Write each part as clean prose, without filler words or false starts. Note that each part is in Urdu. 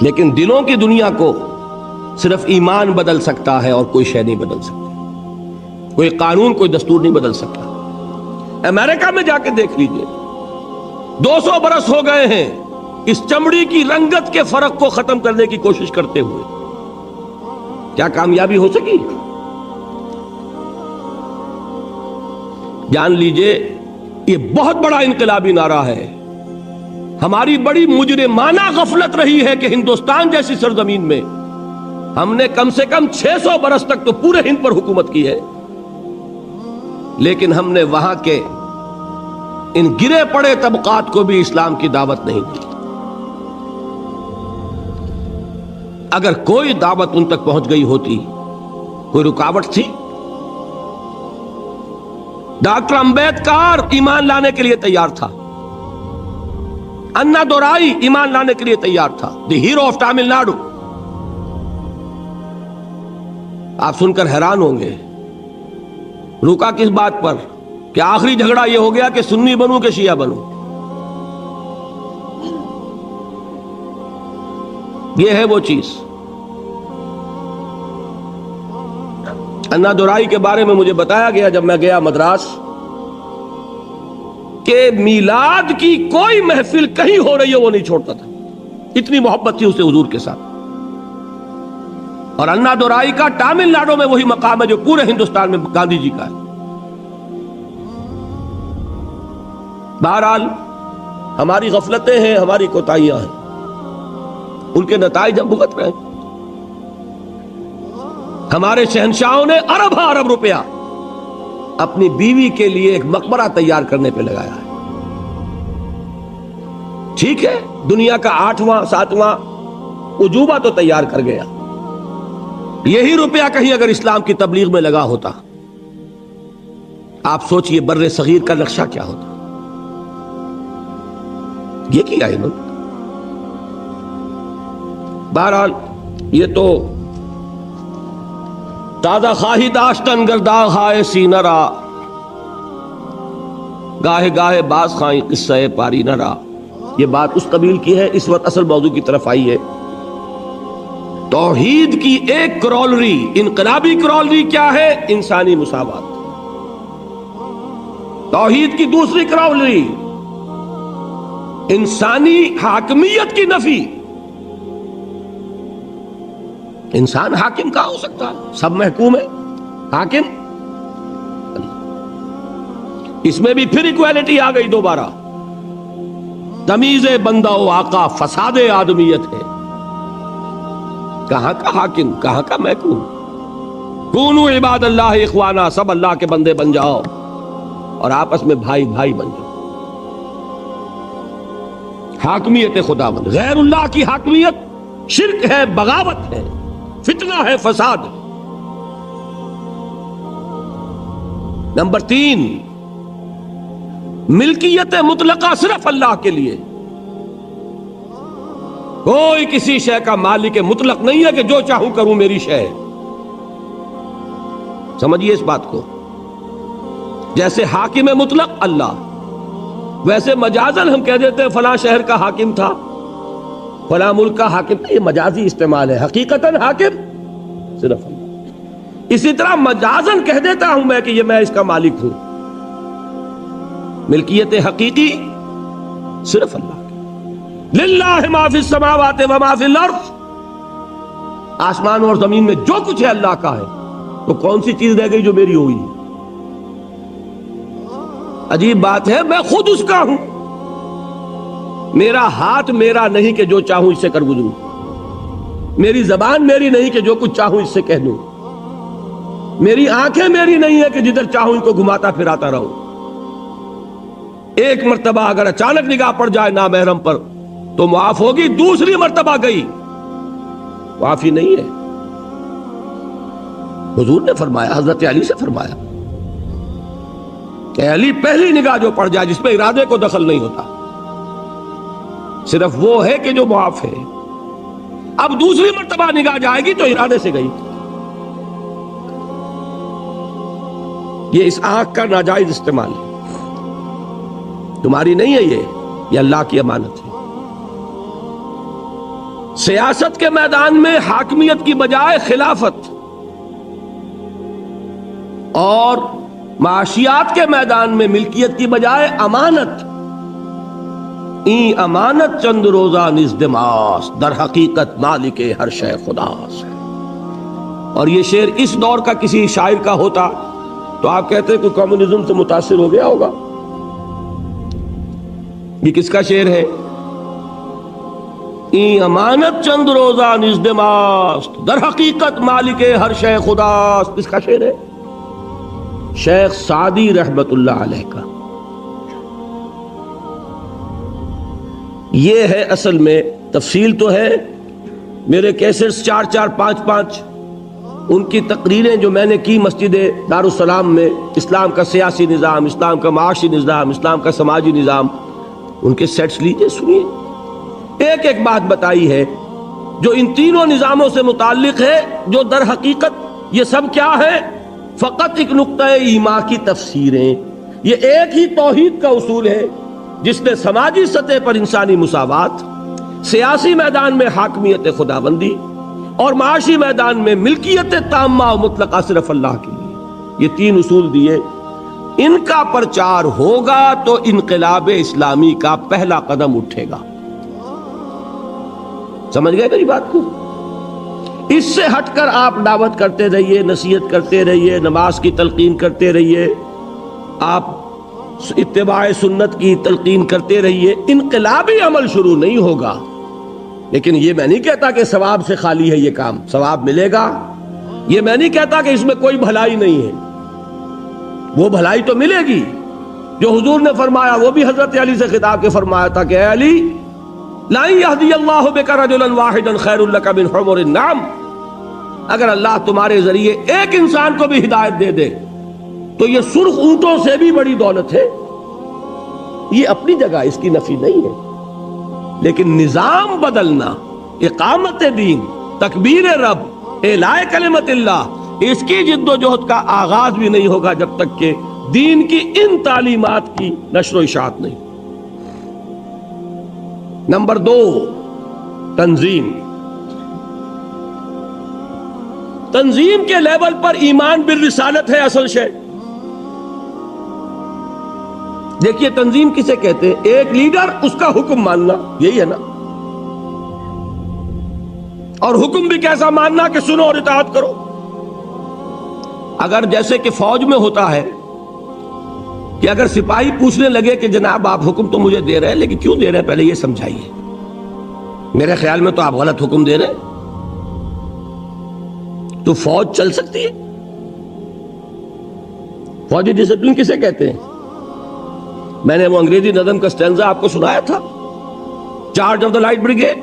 لیکن دلوں کی دنیا کو صرف ایمان بدل سکتا ہے اور کوئی شے نہیں بدل سکتا، کوئی قانون کوئی دستور نہیں بدل سکتا۔ امریکہ میں جا کے دیکھ لیجئے، 200 برس ہو گئے ہیں اس چمڑی کی رنگت کے فرق کو ختم کرنے کی کوشش کرتے ہوئے، کیا کامیابی ہو سکی؟ جان لیجئے یہ بہت بڑا انقلابی نعرہ ہے۔ ہماری بڑی مجرمانہ غفلت رہی ہے کہ ہندوستان جیسی سرزمین میں ہم نے کم سے کم 600 برس تک تو پورے ہند پر حکومت کی ہے، لیکن ہم نے وہاں کے ان گرے پڑے طبقات کو بھی اسلام کی دعوت نہیں دی۔ اگر کوئی دعوت ان تک پہنچ گئی ہوتی، کوئی رکاوٹ تھی؟ ڈاکٹر امبیڈکر ایمان لانے کے لیے تیار تھا، انا دورائی ایمان لانے کے لیے تیار تھا، دی ہیرو آف تامل ناڈو۔ آپ سن کر حیران ہوں گے، رکا کس بات پر کہ آخری جھگڑا یہ ہو گیا کہ سنی بنوں کہ شیعہ بنوں۔ یہ ہے وہ چیز۔ انا دورائی کے بارے میں مجھے بتایا گیا جب میں گیا مدراس کہ میلاد کی کوئی محفل کہیں ہو رہی ہے وہ نہیں چھوڑتا تھا، اتنی محبت تھی اسے حضور کے ساتھ۔ اور انا دورائی کا تامل ناڈو میں وہی مقام ہے جو پورے ہندوستان میں گاندھی جی کا ہے۔ بہرحال ہماری غفلتیں ہیں، ہماری کوتاہیاں ہیں، ان کے نتائج ہم بھگت رہے ہیں۔ ہمارے شہنشاہوں نے ارب روپیہ اپنی بیوی کے لیے ایک مقبرہ تیار کرنے پہ لگایا ہے۔ ٹھیک ہے، دنیا کا 8واں 7واں عجوبہ تو تیار کر گیا، یہی روپیہ کہیں اگر اسلام کی تبلیغ میں لگا ہوتا، آپ سوچئے بر صغیر کا نقشہ کیا ہوتا۔ یہ کیا ہے انہوں نے۔ بہرحال یہ تو تازہ خواہی داشتن گرداغ ہائے سینہ را، گاہے گاہے باز خواہی قصہ پاری نہ را۔ یہ بات اس قبیل کی ہے۔ اس وقت اصل موضوع کی طرف آئی ہے۔ توحید کی ایک کرولری، انقلابی کرولری کیا ہے؟ انسانی مساوات۔ توحید کی دوسری کرولری انسانی حاکمیت کی نفی۔ انسان حاکم کہاں ہو سکتا ہے؟ سب محکوم ہے، حاکم اس میں بھی پھر ایکویلٹی آ گئی دوبارہ۔ تمیز بندہ و آقا فساد آدمیت ہے۔ کہاں کا حاکم، کہاں کا محکوم؟ کونوا عباد اللہ اخوانا، سب اللہ کے بندے بن جاؤ اور آپس میں بھائی بھائی بن جاؤ۔ حاکمیت خداوند، غیر اللہ کی حاکمیت شرک ہے، بغاوت ہے، فتنہ ہے، فساد۔ نمبر 3، ملکیت مطلقہ صرف اللہ کے لیے۔ کوئی کسی شے کا مالک مطلق نہیں ہے کہ جو چاہوں کروں میری شے۔ سمجھیے اس بات کو۔ جیسے حاکم مطلق اللہ، ویسے مجازن ہم کہہ دیتے ہیں فلاں شہر کا حاکم تھا، فلاں ملک کا حاکم، یہ مجازی استعمال ہے۔ حقیقتاً حاکم صرف اللہ۔ اسی طرح مجازن کہہ دیتا ہوں میں کہ یہ میں اس کا مالک ہوں، ملکیت حقیقی صرف اللہ کی۔ للہ ما فی السماوات و ما فی الارض، آسمان اور زمین میں جو کچھ ہے اللہ کا ہے، تو کون سی چیز رہ گئی جو میری ہوئی؟ عجیب بات ہے، میں خود اس کا ہوں۔ میرا ہاتھ میرا نہیں کہ جو چاہوں اس سے کر گزروں، میری زبان میری نہیں کہ جو کچھ چاہوں اس سے کہہ دوں، میری آنکھیں میری نہیں ہے کہ جدھر چاہوں ان کو گھماتا پھراتا رہوں۔ ایک مرتبہ اگر اچانک نگاہ پڑ جائے نامحرم پر تو معاف ہوگی، دوسری مرتبہ گئی معافی نہیں ہے۔ حضور نے فرمایا، حضرت علی سے فرمایا کہ علی پہلی نگاہ جو پڑ جائے جس میں ارادے کو دخل نہیں ہوتا، صرف وہ ہے کہ جو معاف ہے۔ اب دوسری مرتبہ نگاہ جائے گی تو ارادے سے گئی۔ یہ اس آنکھ کا ناجائز استعمال ہے، تمہاری نہیں ہے، یہ اللہ کی امانت ہے۔ سیاست کے میدان میں حاکمیت کی بجائے خلافت، اور معاشیات کے میدان میں ملکیت کی بجائے امانت. این امانت چند روزہ نزدماس، در حقیقت مالک ہر شے خداس. اور یہ شعر اس دور کا کسی شاعر کا ہوتا تو آپ کہتے کوئی کمیونزم سے متاثر ہو گیا ہوگا. یہ کس کا شعر ہے؟ این امانت چند روزہ نزدماس، در حقیقت مالک ہر شے خداس. کس کا شعر ہے؟ شیخ سعدی رحمت اللہ علیہ کا. یہ ہے اصل میں، تفصیل تو ہے، میرے کیسٹس 4 4 5 5 ان کی تقریریں جو میں نے کی مسجد دارالسلام میں، اسلام کا سیاسی نظام، اسلام کا معاشی نظام، اسلام کا سماجی نظام، ان کے سیٹس لیجئے، سنیے. ایک ایک بات بتائی ہے جو ان تینوں نظاموں سے متعلق ہے، جو در حقیقت یہ سب کیا ہے؟ فقط ایک نقطہ ایما کی تفسیریں. یہ ایک ہی توحید کا اصول ہے جس نے سماجی سطح پر انسانی مساوات، سیاسی میدان میں حاکمیت خداوندی اور معاشی میدان میں ملکیت تامہ و مطلقہ صرف اللہ کے لیے، یہ 3 اصول دیے. ان کا پرچار ہوگا تو انقلاب اسلامی کا پہلا قدم اٹھے گا. سمجھ گئے میری بات کو؟ اس سے ہٹ کر آپ دعوت کرتے رہیے، نصیحت کرتے رہیے، نماز کی تلقین کرتے رہیے، آپ اتباع سنت کی تلقین کرتے رہیے، انقلابی عمل شروع نہیں ہوگا. لیکن یہ میں نہیں کہتا کہ ثواب سے خالی ہے یہ کام، ثواب ملے گا. یہ میں نہیں کہتا کہ اس میں کوئی بھلائی نہیں ہے، وہ بھلائی تو ملے گی جو حضور نے فرمایا. وہ بھی حضرت علی سے خطاب کے فرمایا تھا کہ اے علی، لَن يَهْدِيَ اللَّهُ بِكَ رَجُلًا وَاحِدًا خَيْرٌ لَكَ مِنْ حُمُرِ النَّعَمِ. اگر اللہ تمہارے ذریعے ایک انسان کو بھی ہدایت دے دے تو یہ سرخ اونٹوں سے بھی بڑی دولت ہے. یہ اپنی جگہ، اس کی نفی نہیں ہے، لیکن نظام بدلنا، اقامت دین، تکبیر رب، اعلاء کلمت اللہ، اس کی جد و جہد کا آغاز بھی نہیں ہوگا جب تک کہ دین کی ان تعلیمات کی نشر و اشاعت نہیں. نمبر 2، تنظیم. تنظیم کے لیول پر ایمان بالرسالت ہے اصل شے. دیکھیے تنظیم کسے کہتے ہیں؟ ایک لیڈر، اس کا حکم ماننا، یہی ہے نا. اور حکم بھی کیسا ماننا کہ سنو اور اطاعت کرو. اگر جیسے کہ فوج میں ہوتا ہے کہ اگر سپاہی پوچھنے لگے کہ جناب آپ حکم تو مجھے دے رہے ہیں لیکن کیوں دے رہے ہیں پہلے یہ سمجھائیے، میرے خیال میں تو آپ غلط حکم دے رہے ہیں، تو فوج چل سکتی ہے؟ فوجی ڈسپلن کسے کہتے ہیں؟ میں نے وہ انگریزی نظم کا سٹینزا آپ کو سنایا تھا، charge of the light brigade.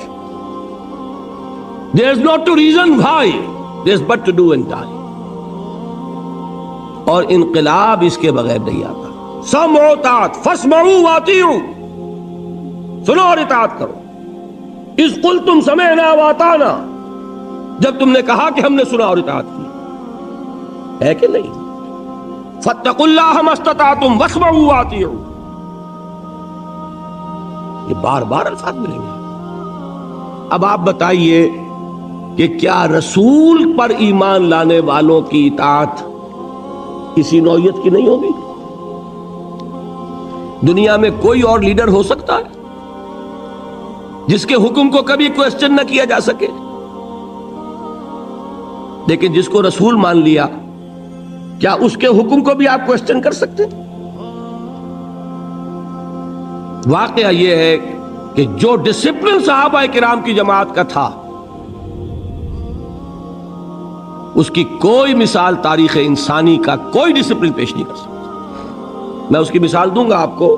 There is not to reason why, there is but to do and die. اور انقلاب اس کے بغیر نہیں آتا. سمعوا اطاعت، فاسمعوا واطیعوا، سنو اور اطاعت کرو. اذ قلتم سمعنا واطعنا، جب تم نے کہا کہ ہم نے سنا اور اطاعت کی، ہے کہ نہیں؟ فاتقوا اللہ ما استطعتم واسمعوا واطیعوا، یہ بار بار الفاظ ملیں گے. اب آپ بتائیے کہ کیا رسول پر ایمان لانے والوں کی اطاعت کسی نوعیت کی نہیں ہوگی؟ دنیا میں کوئی اور لیڈر ہو سکتا ہے جس کے حکم کو کبھی کوسچن نہ کیا جا سکے؟ لیکن جس کو رسول مان لیا، کیا اس کے حکم کو بھی آپ کوسچن کر سکتے؟ واقعہ یہ ہے کہ جو ڈسپلن صحابہ کرام کی جماعت کا تھا، اس کی کوئی مثال تاریخ انسانی کا کوئی ڈسپلن پیش نہیں کر سکتا. میں اس کی مثال دوں گا آپ کو،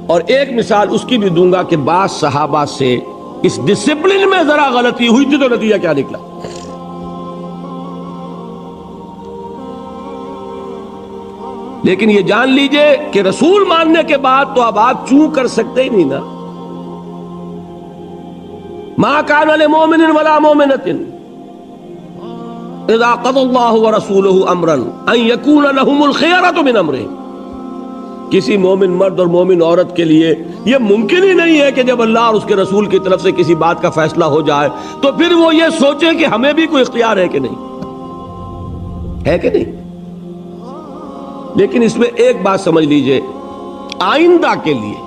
اور ایک مثال اس کی بھی دوں گا کہ بعض صحابہ سے اس ڈسپلن میں ذرا غلطی ہوئی تھی تو نتیجہ کیا نکلا. لیکن یہ جان لیجئے کہ رسول ماننے کے بعد تو اب آپ چوں کر سکتے ہی نہیں نا. ما کان لمؤمن ولا مؤمنۃ اذا قضى الله ورسوله امرا ان يكون لهم الخيرة من امرهم. کسی مومن مرد اور مومن عورت کے لیے یہ ممکن ہی نہیں ہے کہ جب اللہ اور اس کے رسول کی طرف سے کسی بات کا فیصلہ ہو جائے تو پھر وہ یہ سوچے کہ ہمیں بھی کوئی اختیار ہے کہ نہیں، ہے کہ نہیں۔ لیکن اس میں ایک بات سمجھ لیجئے، آئندہ کے لیے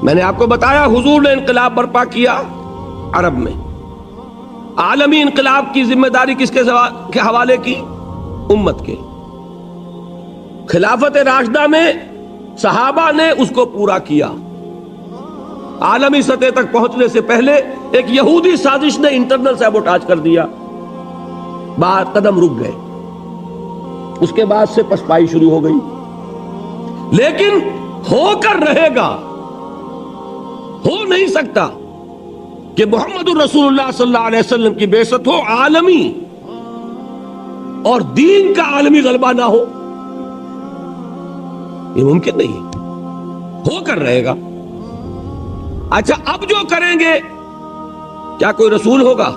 میں نے آپ کو بتایا حضور نے انقلاب برپا کیا عرب میں، عالمی انقلاب کی ذمہ داری کس کے حوالے کی؟ امت کے۔ خلافت راشدہ میں صحابہ نے اس کو پورا کیا، عالمی سطح تک پہنچنے سے پہلے ایک یہودی سازش نے انٹرنل سیبوٹاج کر دیا، بعد قدم رک گئے، اس کے بعد سے پسپائی شروع ہو گئی۔ لیکن ہو کر رہے گا، ہو نہیں سکتا کہ محمد الرسول اللہ صلی اللہ علیہ وسلم کی بعثت ہو عالمی اور دین کا عالمی غلبہ نہ ہو، یہ ممکن نہیں ہے، ہو کر رہے گا۔ اچھا اب جو کریں گے کیا کوئی رسول ہوگا؟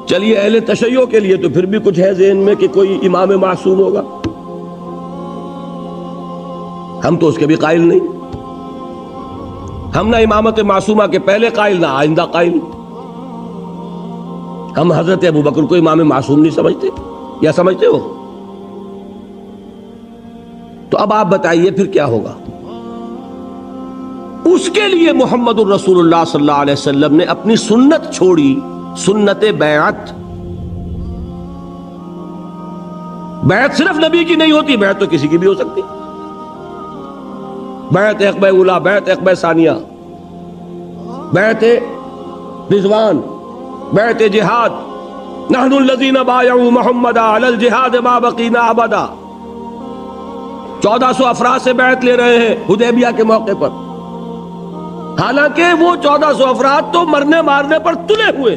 چلیے اہل تشیع کے لیے تو پھر بھی کچھ ہے ذہن میں کہ کوئی امام معصوم ہوگا، ہم تو اس کے بھی قائل نہیں، ہم نہ امامت معصومہ کے پہلے قائل نہ آئندہ قائل۔ ہم حضرت ابوبکر کو امام معصوم نہیں سمجھتے، یا سمجھتے ہو؟ تو اب آپ بتائیے پھر کیا ہوگا؟ اس کے لیے محمد الرسول اللہ صلی اللہ علیہ وسلم نے اپنی سنت چھوڑی، سنت بیعت۔ بیعت صرف نبی کی نہیں ہوتی، بیعت تو کسی کی بھی ہو سکتی، بیعت عقبہ اولا، بیعت عقبہ ثانیہ، بیعت رضوان، بیعت جہاد۔ نحن الذین بایعوا محمدا علی الجہاد ما بقینا ابدا، 1400 افراد سے بیعت لے رہے ہیں حدیبیہ کے موقع پر، حالانکہ وہ 1400 افراد تو مرنے مارنے پر تلے ہوئے،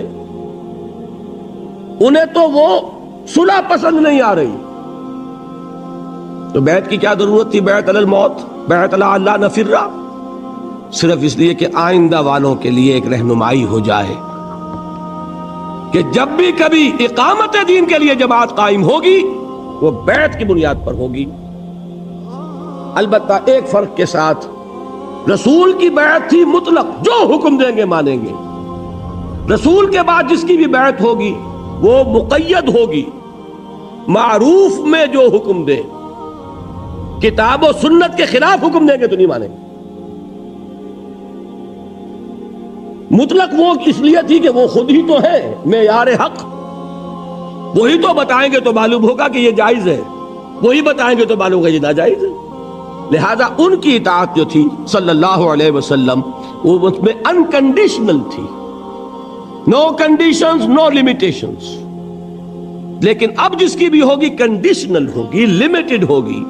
انہیں تو وہ صلح پسند نہیں آ رہی، تو بیعت کی کیا ضرورت تھی؟ بیعت علی الموت، بیعت علی اللہ نفر، صرف اس لیے کہ آئندہ والوں کے لیے ایک رہنمائی ہو جائے کہ جب بھی کبھی اقامت دین کے لیے جماعت قائم ہوگی وہ بیعت کی بنیاد پر ہوگی۔ البتہ ایک فرق کے ساتھ، رسول کی بیعت تھی مطلق، جو حکم دیں گے مانیں گے، رسول کے بعد جس کی بھی بیعت ہوگی وہ مقید ہوگی، معروف میں جو حکم دے، کتاب و سنت کے خلاف حکم دیں گے تو نہیں مانیں گے۔ مطلق وہ اس لیے تھی کہ وہ خود ہی تو ہے معیار حق، وہی تو بتائیں گے تو معلوم ہوگا کہ یہ جائز ہے، وہی بتائیں گے تو معلوم ہوگا یہ ناجائز ہے۔ لہذا ان کی اطاعت جو تھی صلی اللہ علیہ وسلم وہ اس میں انکنڈیشنل تھی، نو کنڈیشنز نو لیمیٹیشنز۔ لیکن اب جس کی بھی ہوگی کنڈیشنل ہوگی، لیمیٹڈ ہوگی،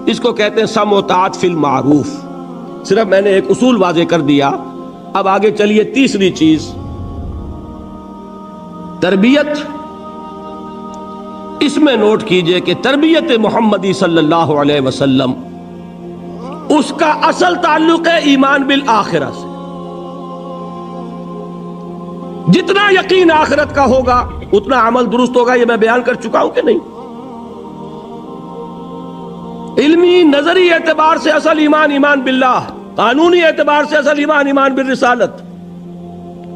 اس کو کہتے ہیں سمع و طاعت فی المعروف۔ صرف میں نے ایک اصول واضح کر دیا، اب آگے چلیے تیسری چیز، تربیت۔ اس میں نوٹ کیجئے کہ تربیت محمدی صلی اللہ علیہ وسلم اس کا اصل تعلق ہے ایمان بالآخرہ سے۔ جتنا یقین آخرت کا ہوگا اتنا عمل درست ہوگا، یہ میں بیان کر چکا ہوں کہ نہیں؟ علمی نظری اعتبار سے اصل ایمان ایمان باللہ، قانونی اعتبار سے اصل ایمان ایمان بالرسالت،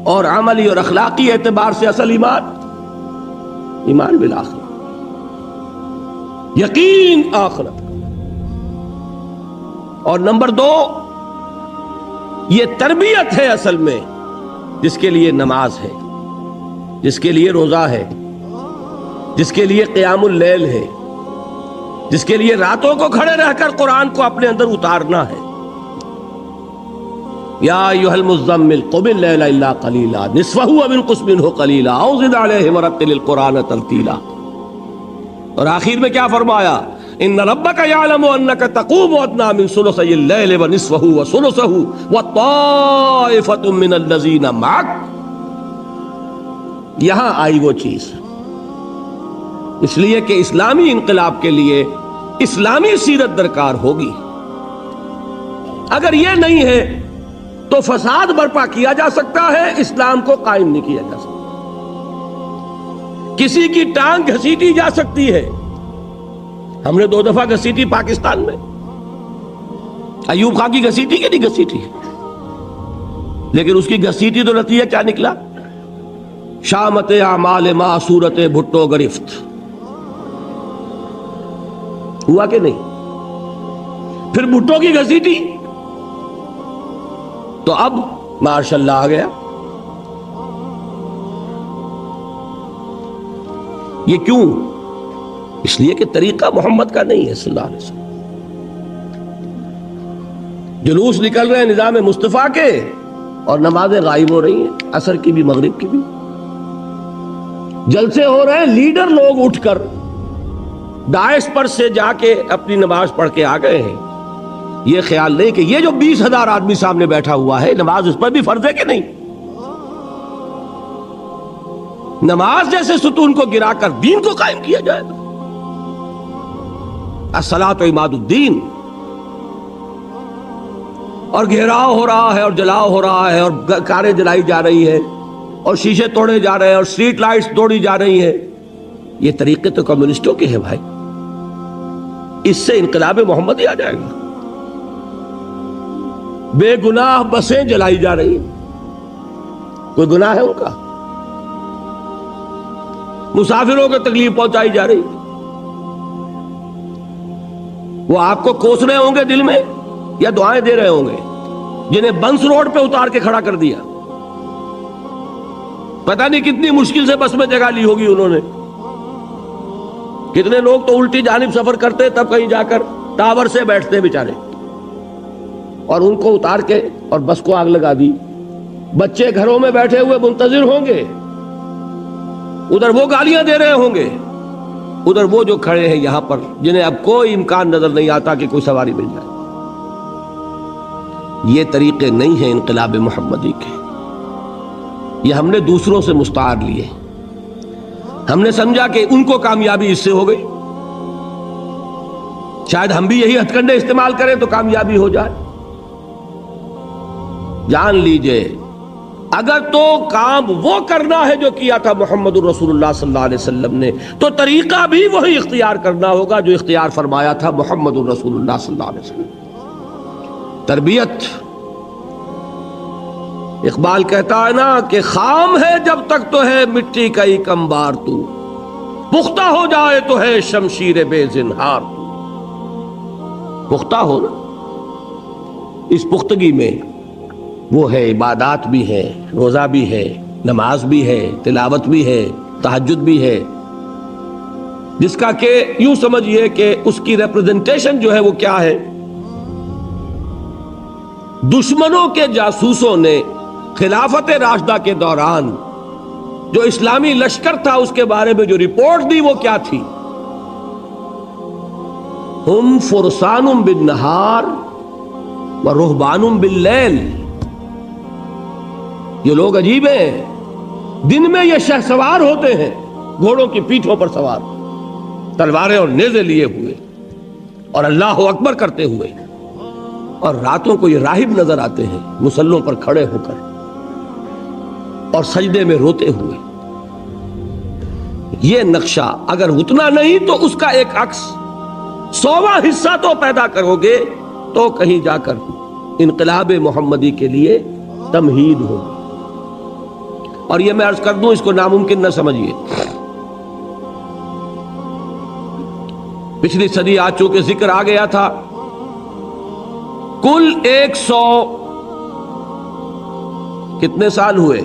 اور عملی اور اخلاقی اعتبار سے اصل ایمان ایمان بالآخرہ، یقین آخرت۔ اور نمبر 2، یہ تربیت ہے اصل میں، جس کے لیے نماز ہے، جس کے لیے روزہ ہے، جس کے لیے قیام اللیل ہے، جس کے لیے راتوں کو کھڑے رہ کر قرآن کو اپنے اندر اتارنا ہے۔ یا ایھا المزمل قم اللیل الا قلیلا نصفہ او انقص منہ قلیلا او زد علیہ ورتل القرآن ترتیلا۔ اور آخر میں کیا فرمایا؟ ان ربک یعلم انک تقوم ادنی من ثلثی اللیل ونصفہ وثلثہ وطائفۃ من الذین معک۔ یہاں آئی وہ چیز، اس لیے کہ اسلامی انقلاب کے لیے اسلامی سیرت درکار ہوگی۔ اگر یہ نہیں ہے تو فساد برپا کیا جا سکتا ہے، اسلام کو قائم نہیں کیا جا سکتا۔ کسی کی ٹانگ گھسیٹی جا سکتی ہے، ہم نے 2 دفعہ گھسیٹی پاکستان میں. ایوب خان کی گھسیٹی کہ نہیں گھسیٹی؟ لیکن اس کی گھسیٹی تو نتیجہ کیا نکلا؟ شامت اعمال ما صورت بھٹو گرفت. ہوا کہ نہیں؟ پھر بھٹو کی گھسیٹی تو اب ماشاء اللہ آ گیا. یہ کیوں؟ اس لیے کہ طریقہ محمد کا نہیں ہے صلی اللہ علیہ وسلم. جلوس نکل رہے ہیں نظام مصطفیٰ کے اور نمازیں غائب ہو رہی ہیں، عصر کی بھی مغرب کی بھی. جلسے ہو رہے ہیں، لیڈر لوگ اٹھ کر داعش پر سے جا کے اپنی نماز پڑھ کے آ گئے ہیں. یہ خیال نہیں کہ یہ جو 20,000 آدمی سامنے بیٹھا ہوا ہے، نماز اس پر بھی فرض ہے کہ نہیں؟ نماز جیسے ستون کو گرا کر دین کو قائم کیا جائے گا. الصلاۃ عماد الدین. اور گھیراؤ ہو رہا ہے اور جلاؤ ہو رہا ہے اور کاریں جلائی جا رہی ہے اور شیشے توڑے جا رہے ہیں اور اسٹریٹ لائٹس توڑی جا رہی ہیں. یہ طریقے تو کمیونسٹوں کے ہیں بھائی. اس سے انقلاب محمد ہی آ جائے گا. بے گناہ بسیں جلائی جا رہی ہیں، کوئی گناہ ہے ان کا؟ مسافروں کو تکلیف پہنچائی جا رہی، وہ آپ کو کوس رہے ہوں گے دل میں یا دعائیں دے رہے ہوں گے؟ جنہیں بنس روڈ پہ اتار کے کھڑا کر دیا، پتہ نہیں کتنی مشکل سے بس میں جگہ لی ہوگی انہوں نے. کتنے لوگ تو الٹی جانب سفر کرتے تب کہیں جا کر ٹاور سے بیٹھتے بیچارے، اور ان کو اتار کے اور بس کو آگ لگا دی. بچے گھروں میں بیٹھے ہوئے منتظر ہوں گے، ادھر وہ گالیاں دے رہے ہوں گے، ادھر وہ جو کھڑے ہیں یہاں پر جنہیں اب کوئی امکان نظر نہیں آتا کہ کوئی سواری مل جائے. یہ طریقے نہیں ہیں انقلاب محمدی کے. یہ ہم نے دوسروں سے مستعار لیے. ہم نے سمجھا کہ ان کو کامیابی اس سے ہو گئی، شاید ہم بھی یہی ہتھ کنڈے استعمال کریں تو کامیابی ہو جائے. جان لیجئے اگر تو کام وہ کرنا ہے جو کیا تھا محمد الرسول اللہ صلی اللہ علیہ وسلم نے، تو طریقہ بھی وہی اختیار کرنا ہوگا جو اختیار فرمایا تھا محمد الرسول اللہ صلی اللہ علیہ وسلم. تربیت. اقبال کہتا ہے نا کہ خام ہے جب تک تو ہے مٹی کا ہی کمبار، تو پختہ ہو جائے تو ہے شمشیر بے زنہار. پختہ ہو نا، اس پختگی میں وہ ہے عبادات بھی ہے، روزہ بھی ہے، نماز بھی ہے، تلاوت بھی ہے، تہجد بھی ہے، جس کا کہ یوں سمجھئے کہ اس کی ریپرزنٹیشن جو ہے وہ کیا ہے؟ دشمنوں کے جاسوسوں نے خلافت راشدہ کے دوران جو اسلامی لشکر تھا اس کے بارے میں جو رپورٹ دی وہ کیا تھی؟ ہم فرسان بالنہار و رہبان باللیل. یہ لوگ عجیب ہیں، دن میں یہ شہسوار ہوتے ہیں، گھوڑوں کی پیٹھوں پر سوار، تلواریں اور نیزے لیے ہوئے اور اللہ اکبر کرتے ہوئے، اور راتوں کو یہ راہب نظر آتے ہیں مصلوں پر کھڑے ہو کر اور سجدے میں روتے ہوئے. یہ نقشہ اگر اتنا نہیں تو اس کا ایک عکس 100واں حصہ تو پیدا کرو گے تو کہیں جا کر انقلاب محمدی کے لیے تمہید ہوگی. اور یہ میں عرض کر دوں، اس کو ناممکن نہ سمجھیے. پچھلی صدی آج چونکہ ذکر آ گیا تھا، کل 100 کتنے سال ہوئے؟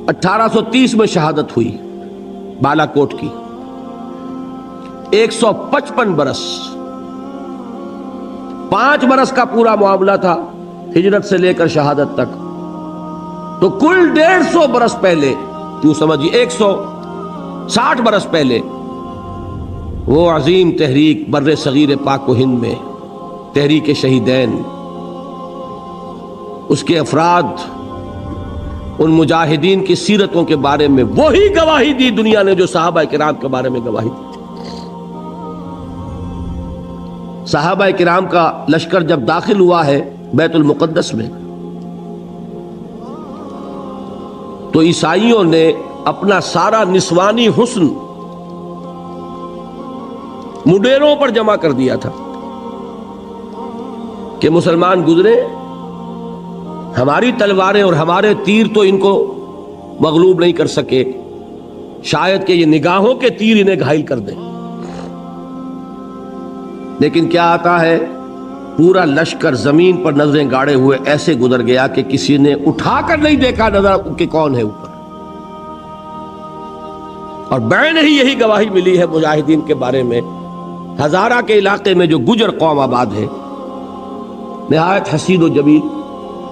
1830 میں شہادت ہوئی بالا کوٹ کی. 155 برس، 5 برس کا پورا معاملہ تھا ہجرت سے لے کر شہادت تک. تو کل 150 برس پہلے، یوں سمجھیے 160 برس پہلے، وہ عظیم تحریک بر صغیر پاک و ہند میں تحریک شہیدین، اس کے افراد، ان مجاہدین کی سیرتوں کے بارے میں وہی گواہی دی دنیا نے جو صحابہ کرام کے بارے میں گواہی دی. صحابہ کرام کا لشکر جب داخل ہوا ہے بیت المقدس میں، تو عیسائیوں نے اپنا سارا نسوانی حسن مڈیروں پر جمع کر دیا تھا کہ مسلمان گزرے، ہماری تلواریں اور ہمارے تیر تو ان کو مغلوب نہیں کر سکے، شاید کہ یہ نگاہوں کے تیر انہیں گھائل کر دیں۔ لیکن کیا آتا ہے، پورا لشکر زمین پر نظریں گاڑے ہوئے ایسے گزر گیا کہ کسی نے اٹھا کر نہیں دیکھا نظر کہ کون ہے اوپر۔ اور بعین ہی یہی گواہی ملی ہے مجاہدین کے بارے میں۔ ہزارہ کے علاقے میں جو گجر قوم آباد ہے، نہایت حسین و جمیل،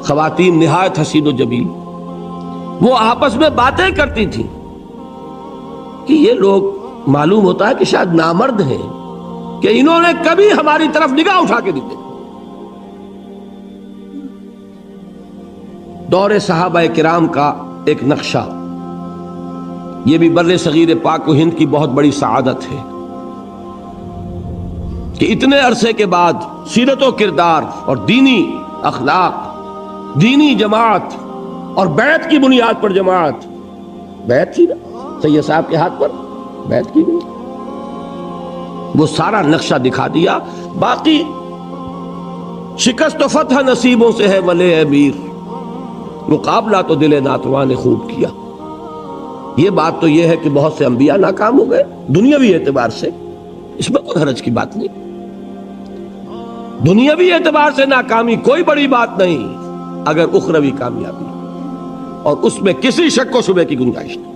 خواتین نہایت حسین و جمیل، وہ آپس میں باتیں کرتی تھیں کہ یہ لوگ معلوم ہوتا ہے کہ شاید نامرد ہیں کہ انہوں نے کبھی ہماری طرف نگاہ اٹھا کے نہیں دیکھی۔ دور صحابہ کرام کا ایک نقشہ، یہ بھی بر صغیر پاک و ہند کی بہت بڑی سعادت ہے کہ اتنے عرصے کے بعد سیرت و کردار اور دینی اخلاق، دینی جماعت اور بیعت کی بنیاد پر جماعت، بیعت کی نا سید صاحب کے ہاتھ پر بیعت کی گئی، وہ سارا نقشہ دکھا دیا۔ باقی شکست و فتح نصیبوں سے ہے ولے امیر، مقابلہ تو دل ناتواں نے خوب کیا۔ یہ بات تو یہ ہے کہ بہت سے انبیاء ناکام ہو گئے دنیاوی اعتبار سے، اس میں کوئی حرج کی بات نہیں۔ دنیاوی اعتبار سے ناکامی کوئی بڑی بات نہیں اگر اخروی کامیابی، اور اس میں کسی شک و شبے کی گنجائش نہیں۔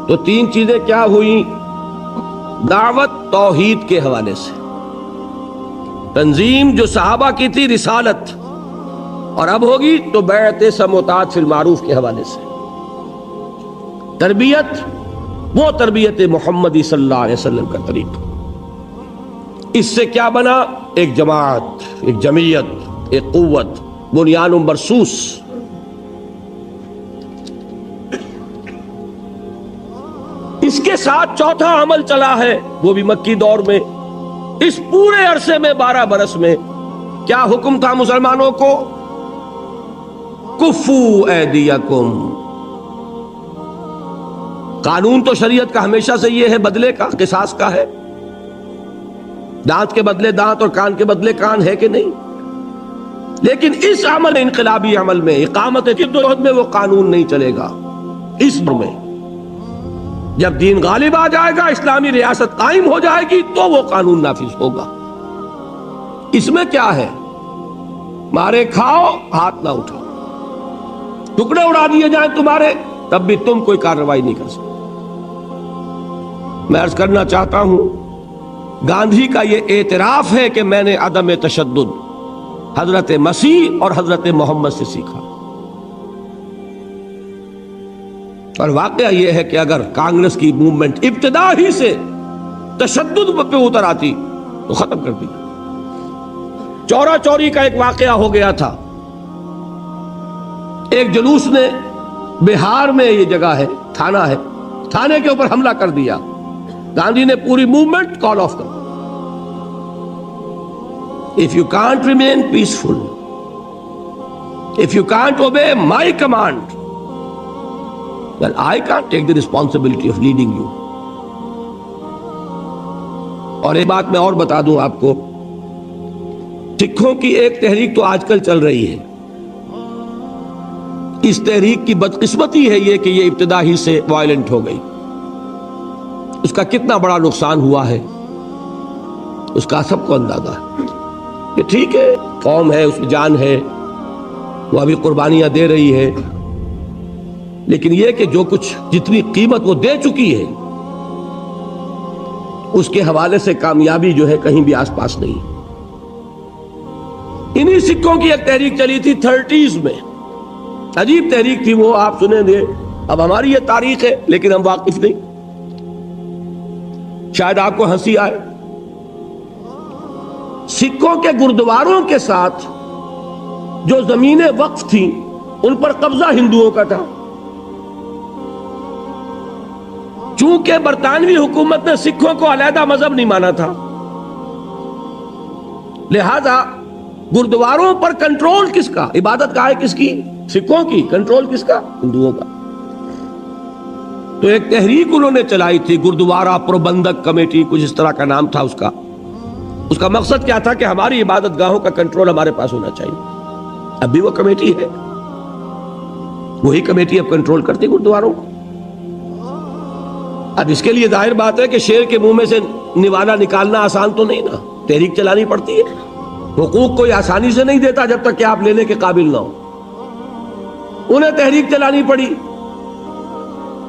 تو تین چیزیں کیا ہوئی؟ دعوت توحید کے حوالے سے، تنظیم جو صحابہ کی تھی رسالت، اور اب ہوگی تو بیعت سموتات فی المعروف کے حوالے سے، تربیت وہ تربیت محمدی صلی اللہ علیہ وسلم کا طریقہ۔ اس سے کیا بنا؟ ایک جماعت، ایک جمعیت، ایک قوت، بنیان مرصوص۔ اس کے ساتھ چوتھا عمل چلا ہے، وہ بھی مکی دور میں۔ اس پورے عرصے میں 12 برس میں کیا حکم تھا مسلمانوں کو؟ کفو ایدیکم۔ قانون تو شریعت کا ہمیشہ سے یہ ہے، بدلے کا، قصاص کا ہے، دانت کے بدلے دانت اور کان کے بدلے کان، ہے کہ نہیں؟ لیکن اس عمل، انقلابی عمل میں، اقامت جدوجہد میں وہ قانون نہیں چلے گا۔ اس میں جب دین غالب آ جائے گا، اسلامی ریاست قائم ہو جائے گی، تو وہ قانون نافذ ہوگا۔ اس میں کیا ہے؟ مارے کھاؤ، ہاتھ نہ اٹھاؤ، ٹکڑے اڑا دیے جائیں تمہارے، تب بھی تم کوئی کارروائی نہیں کر سکتے۔ میں عرض کرنا چاہتا ہوں، گاندھی کا یہ اعتراف ہے کہ میں نے عدم تشدد حضرت مسیح اور حضرت محمد سے سیکھا۔ اور واقعہ یہ ہے کہ اگر کانگریس کی موومنٹ ابتدا ہی سے تشدد پہ اتر آتی تو ختم کر دی۔ چورا چوری کا ایک واقعہ ہو گیا تھا، ایک جلوس نے بہار میں، یہ جگہ ہے، تھانہ ہے، تھانے کے اوپر حملہ کر دیا۔ گاندھی نے پوری موومنٹ کال آف کر دی۔ If you can't remain peaceful, if you can't obey my command, then I can't take the responsibility of leading you. اور ایک بات میں اور بتا دوں آپ کو، سکھوں کی ایک تحریک تو آج کل چل رہی ہے، اس تحریک کی بدقسمتی ہے یہ کہ یہ ابتدا ہی سے وائلنٹ ہو گئی۔ اس کا کتنا بڑا نقصان ہوا ہے اس کا سب کو اندازہ ہے کہ ٹھیک ہے، قوم ہے، اس کی جان ہے، وہ ابھی قربانیاں دے رہی ہے، لیکن یہ کہ جو کچھ جتنی قیمت وہ دے چکی ہے اس کے حوالے سے کامیابی جو ہے کہیں بھی آس پاس نہیں۔ انہی سکھوں کی ایک تحریک چلی تھی 30s میں، عجیب تحریک تھی وہ، آپ سنیں گے۔ اب ہماری یہ تاریخ ہے لیکن ہم واقف نہیں، شاید آپ کو ہنسی آئے۔ سکھوں کے گردواروں کے ساتھ جو زمینیں وقف تھیں ان پر قبضہ ہندوؤں کا تھا۔ چونکہ برطانوی حکومت نے سکھوں کو علیحدہ مذہب نہیں مانا تھا، لہذا گردواروں پر کنٹرول کس کا؟ عبادت کا ہے کس کی؟ سکھوں کی۔ کنٹرول کس کا؟ ہندوؤں کا۔ تو ایک تحریک انہوں نے چلائی تھی، گردوارہ پربندھک کمیٹی، کچھ اس طرح کا نام تھا اس کا مقصد کیا تھا کہ ہماری عبادت گاہوں کا کنٹرول ہمارے پاس ہونا چاہیے۔ اب بھی وہ کمیٹی ہے، وہی کمیٹی اب کنٹرول کرتی گردواروں کو۔ اب اس کے لیے ظاہر بات ہے کہ شیر کے منہ میں سے نوالا نکالنا آسان تو نہیں نا، تحریک چلانی پڑتی ہے۔ حقوق کوئی آسانی سے نہیں دیتا جب تک کہ آپ لینے کے قابل نہ ہو، انہیں تحریک چلانی پڑی۔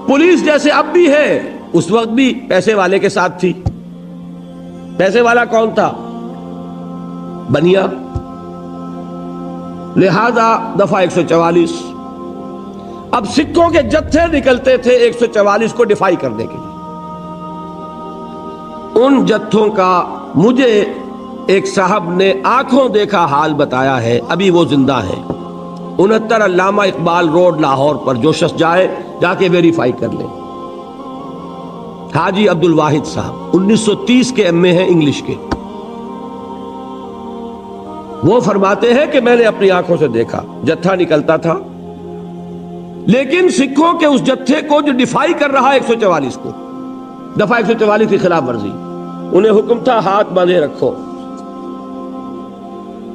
پولیس جیسے اب بھی ہے، اس وقت بھی پیسے والے کے ساتھ تھی۔ پیسے والا کون تھا؟ بنیا۔ لہذا دفعہ 144، اب سکھوں کے جتھے نکلتے تھے 144 کو ڈیفائی کرنے کے لیے۔ ان جتھوں کا مجھے ایک صاحب نے آنکھوں دیکھا حال بتایا ہے، ابھی وہ زندہ ہیں، 69 علامہ اقبال روڈ لاہور پر، جو شخص جائے جا کے ویریفائی کر لیں۔ حاجی عبد الواحد صاحب 1930 کے ایم اے ہیں انگلش کے، وہ فرماتے ہیں کہ میں نے اپنی آنکھوں سے دیکھا جتھا نکلتا تھا، لیکن سکھوں کے اس جتھے کو جو ڈیفائی کر رہا 144 کو، دفعہ 144 کی خلاف ورزی، انہیں حکم تھا ہاتھ باندھے رکھو۔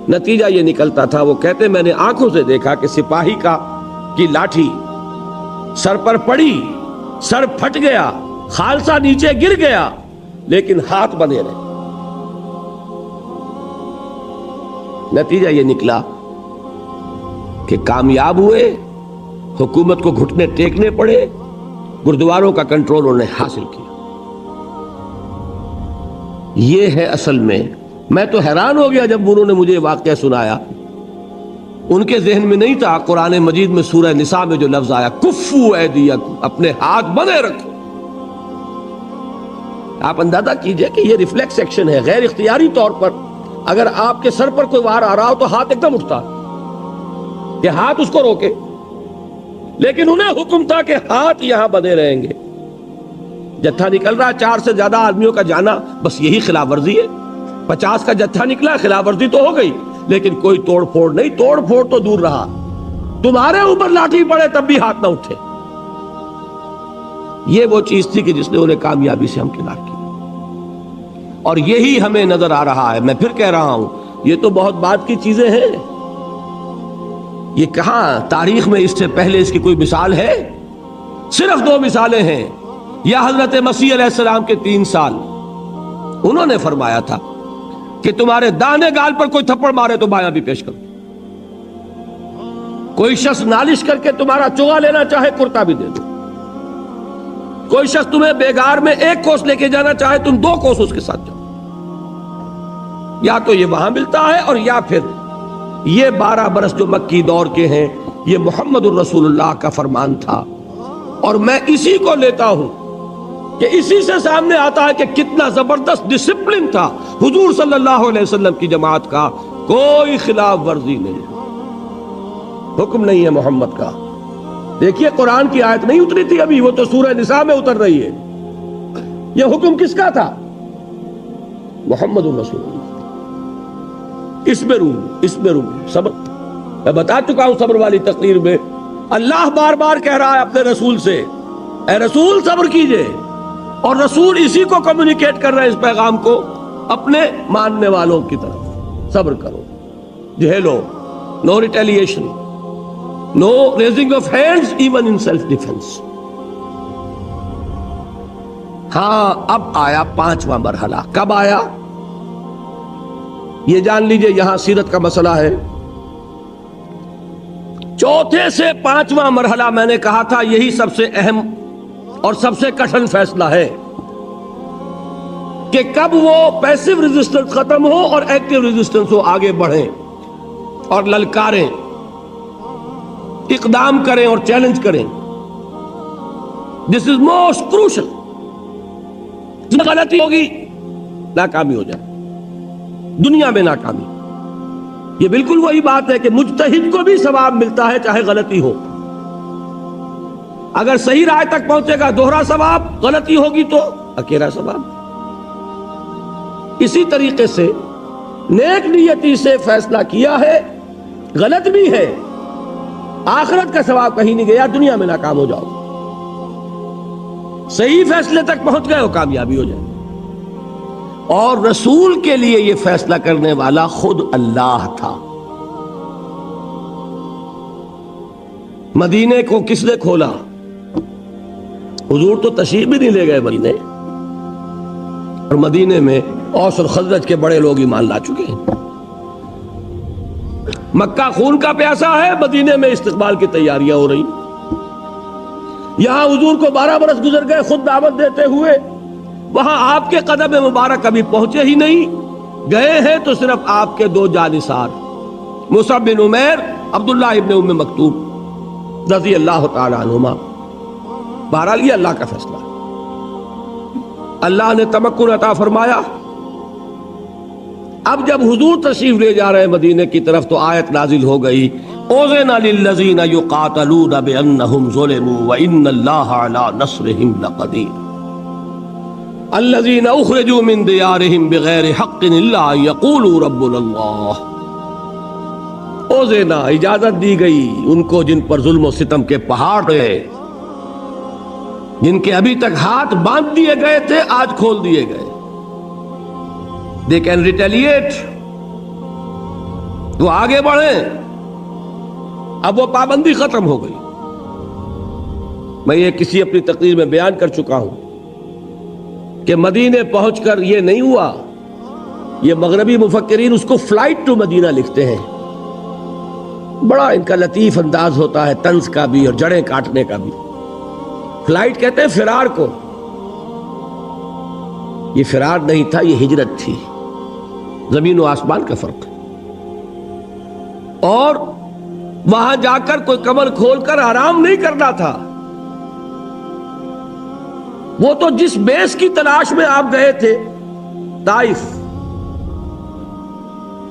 نتیجہ یہ نکلتا تھا، وہ کہتے میں نے آنکھوں سے دیکھا کہ سپاہی کی لاٹھی سر پر پڑی، سر پھٹ گیا، خالصہ نیچے گر گیا، لیکن ہاتھ بندھے رہے۔ نتیجہ یہ نکلا کہ کامیاب ہوئے، حکومت کو گھٹنے ٹیکنے پڑے، گردواروں کا کنٹرول انہوں نے حاصل کیا۔ یہ ہے اصل میں تو حیران ہو گیا جب انہوں نے مجھے واقعہ سنایا۔ ان کے ذہن میں نہیں تھا قرآن مجید میں سورہ نساء میں جو لفظ آیا کفو ایدیکم، اپنے ہاتھ بندھے رکھو۔ آپ اندازہ کیجئے کہ یہ ریفلیکس ایکشن ہے، غیر اختیاری طور پر اگر آپ کے سر پر کوئی وار آ رہا ہو تو ہاتھ ایک دم اٹھتا کہ ہاتھ اس کو روکے، لیکن انہیں حکم تھا کہ ہاتھ یہاں بندھے رہیں گے۔ جتھا نکل رہا 4 سے زیادہ آدمیوں کا جانا، بس یہی خلاف ورزی ہے۔ 50 کا جتھا نکلا، خلاف ورزی تو ہو گئی، لیکن کوئی توڑ پھوڑ نہیں۔ توڑ پھوڑ تو دور رہا، تمہارے اوپر لاٹھی پڑے تب بھی ہاتھ نہ اٹھے۔ یہ وہ چیز تھی کہ جس نے انہیں کامیابی سے ہمکنار کی، اور یہی ہمیں نظر آ رہا ہے۔ میں پھر کہہ رہا ہوں، یہ تو بہت بات کی چیزیں ہیں، یہ کہاں تاریخ میں اس سے پہلے اس کی کوئی مثال ہے؟ صرف 2 مثالیں ہیں۔ یا حضرت مسیح علیہ السلام کے 3 سال، انہوں نے فرمایا تھا کہ تمہارے دانے گال پر کوئی تھپڑ مارے تو بایاں بھی پیش کرو، کوئی شخص نالش کر کے تمہارا چوغا لینا چاہے کرتا بھی دے دو، کوئی شخص تمہیں بیگار میں 1 کوس لے کے جانا چاہے تم 2 کوس اس کے ساتھ جاؤ۔ یا تو یہ وہاں ملتا ہے، اور یا پھر یہ 12 برس جو مکی دور کے ہیں، یہ محمد الرسول اللہ کا فرمان تھا، اور میں اسی کو لیتا ہوں کہ اسی سے سامنے آتا ہے کہ کتنا زبردست ڈسپلن تھا حضور صلی اللہ علیہ وسلم کی جماعت کا، کوئی خلاف ورزی نہیں، حکم نہیں ہے محمد کا۔ دیکھیے قرآن کی آیت نہیں اتری تھی ابھی، وہ تو سورہ نساء میں اتر رہی ہے۔ یہ حکم کس کا تھا؟ محمد الرسول اللہ۔ اس میں روم صبر، میں بتا چکا ہوں صبر والی تقریر میں، اللہ بار بار کہہ رہا ہے اپنے رسول سے، اے رسول صبر کیجئے، اور رسول اسی کو کمیونیکیٹ کر رہے ہیں، اس پیغام کو اپنے ماننے والوں کی طرف، صبر کرو، جھیلو، no retaliation, no raising of hands even in self defence. ہاں اب آیا 5واں مرحلہ۔ کب آیا؟ یہ جان لیجئے، یہاں سیرت کا مسئلہ ہے۔ 4 سے 5واں مرحلہ میں نے کہا تھا، یہی سب سے اہم اور سب سے کٹھن فیصلہ ہے کہ کب وہ پیسو ریزسٹنس ختم ہو اور ایکٹیو ریزسٹنس ہو، آگے بڑھیں اور للکاریں، اقدام کریں اور چیلنج کریں۔ دس از موسٹ کروشل۔ غلطی ہوگی، ناکامی ہو جائے، دنیا میں ناکامی۔ یہ بالکل وہی بات ہے کہ مجتہد کو بھی ثواب ملتا ہے چاہے غلطی ہو، اگر صحیح رائے تک پہنچے گا 2 ثواب، غلطی ہوگی تو 1 ثواب۔ اسی طریقے سے نیک نیتی سے فیصلہ کیا ہے، غلط بھی ہے، آخرت کا ثواب کہیں نہیں گیا، دنیا میں ناکام ہو جاؤ۔ صحیح فیصلے تک پہنچ گئے وہ کامیابی ہو جائے. اور رسول کے لیے یہ فیصلہ کرنے والا خود اللہ تھا. مدینے کو کس نے کھولا؟ حضور تو تشریف بھی نہیں لے گئے مدینے، اور مدینے میں اوس اور خزرج کے بڑے لوگ ایمان لا چکے ہیں. مکہ خون کا پیاسا ہے، مدینے میں استقبال کی تیاریاں ہو رہی. یہاں حضور کو 12 برس گزر گئے خود دعوت دیتے ہوئے، وہاں آپ کے قدم مبارک کبھی پہنچے ہی نہیں. گئے ہیں تو صرف آپ کے 2 جانثار مصعب بن عمیر، عبداللہ ابن ام مکتوم رضی اللہ تعالی عنہما. بہرحال یہ اللہ کا فیصلہ. اللہ نے تمکن عطا فرمایا. اب جب حضور تشریف لے جا رہے مدینے کی طرف تو آیت نازل ہو گئی، اذن للذین یقاتلون بانہم ظلموا وان اللہ علی نصرہم لقدیر الذین اخرجوا من دیارہم بغیر حق الا ان یقولوا ربنا اللہ. اذن اجازت دی گئی ان کو جن پر ظلم و ستم کے پہاڑ ہے، جن کے ابھی تک ہاتھ باندھ دیے گئے تھے آج کھول دیے گئے. They can retaliate. وہ آگے بڑھیں. اب وہ پابندی ختم ہو گئی. میں یہ کسی اپنی تقریر میں بیان کر چکا ہوں کہ مدینے پہنچ کر یہ نہیں ہوا. یہ مغربی مفکرین اس کو فلائٹ ٹو مدینہ لکھتے ہیں. بڑا ان کا لطیف انداز ہوتا ہے، طنز کا بھی اور جڑیں کاٹنے کا بھی. فلائٹ کہتے ہیں فرار کو. یہ فرار نہیں تھا، یہ ہجرت تھی. زمین و آسمان کا فرق. اور وہاں جا کر کوئی کمر کھول کر آرام نہیں کرنا تھا. وہ تو جس بیس کی تلاش میں آپ گئے تھے طائف،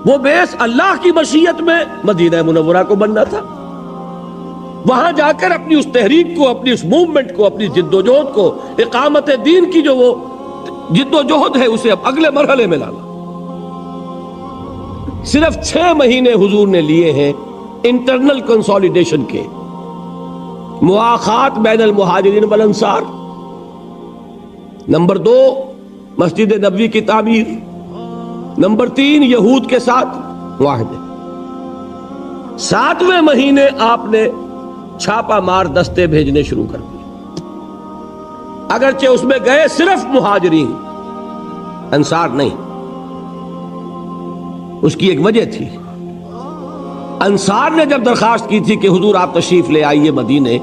وہ بیس اللہ کی مشیت میں مدینہ منورہ کو بننا تھا. وہاں جا کر اپنی اس تحریک کو، اپنی اس موومنٹ کو، اپنی جد و جہد کو، اقامت دین کی جو وہ جد و جہد ہے اسے اب اگلے مرحلے میں لانا. صرف 6 مہینے حضور نے لیے ہیں انٹرنل کنسولیڈیشن کے، مواخات بین المہاجرین والانصار. نمبر 2 مسجد نبوی کی تعمیر. نمبر 3 یہود کے ساتھ معاہدے. 7ویں مہینے آپ نے چھاپا مار دستے بھیجنے شروع کر دیے. اگرچہ اس میں گئے صرف مہاجرین، انصار نہیں. اس کی ایک وجہ تھی. انصار نے جب درخواست کی تھی کہ حضور آپ تشریف لے آئیے مدینے،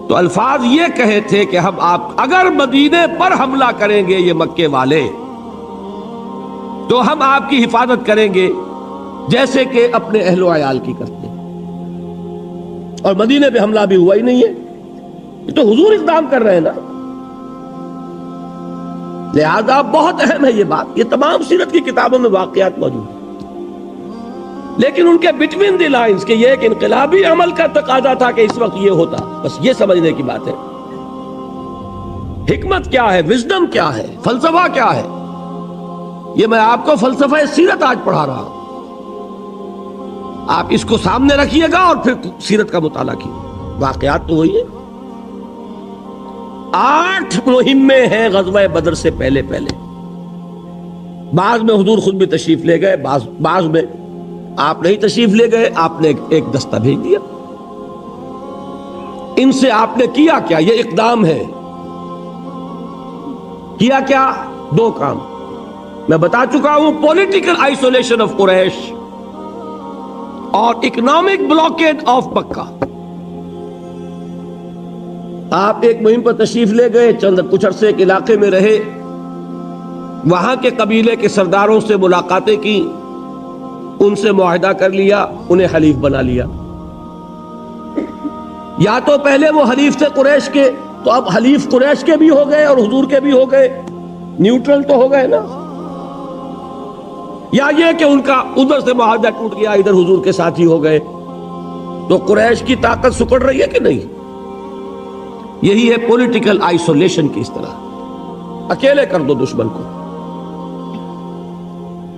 تو الفاظ یہ کہے تھے کہ ہم آپ اگر مدینے پر حملہ کریں گے یہ مکے والے، تو ہم آپ کی حفاظت کریں گے جیسے کہ اپنے اہل و عیال کی کرتے ہیں. اور مدینے پہ حملہ بھی ہوا ہی نہیں ہے. یہ تو حضور اقدام کر رہے ہیں نا. لہذا بہت اہم ہے یہ بات. یہ تمام سیرت کی کتابوں میں واقعات موجود ہیں، لیکن ان کے بٹوین دی لائنز کہ یہ ایک انقلابی عمل کا تقاضا تھا کہ اس وقت یہ ہوتا. بس یہ سمجھنے کی بات ہے. حکمت کیا ہے، وزڈم کیا ہے، فلسفہ کیا ہے. یہ میں آپ کو فلسفہ سیرت آج پڑھا رہا ہوں. آپ اس کو سامنے رکھیے گا اور پھر سیرت کا مطالعہ کیجیے. واقعات تو وہی ہے. 8 مہمیں ہیں غزوہ بدر سے پہلے. بعض میں حضور خود بھی تشریف لے گئے، بعض میں آپ نہیں تشریف لے گئے. آپ نے ایک دستہ بھیج دیا. ان سے آپ نے کیا کیا؟ یہ اقدام ہے. کیا کیا؟ 2 کام میں بتا چکا ہوں. پولیٹیکل آئسولیشن آف قریش اور اکنامک بلاکیڈ آف مکہ. آپ ایک مہم پر تشریف لے گئے، کچھ عرصے ایک علاقے میں رہے، وہاں کے قبیلے کے سرداروں سے ملاقاتیں کی، ان سے معاہدہ کر لیا، انہیں حلیف بنا لیا. یا تو پہلے وہ حلیف تھے قریش کے، تو اب حلیف قریش کے بھی ہو گئے اور حضور کے بھی ہو گئے، نیوٹرل تو ہو گئے نا. یا یہ کہ ان کا ادھر سے معاہدہ ٹوٹ گیا، ادھر حضور کے ساتھ ہی ہو گئے. تو قریش کی طاقت سکڑ رہی ہے کہ نہیں؟ یہی ہے پولیٹیکل آئسولیشن کی. اس طرح اکیلے کر دو دشمن کو.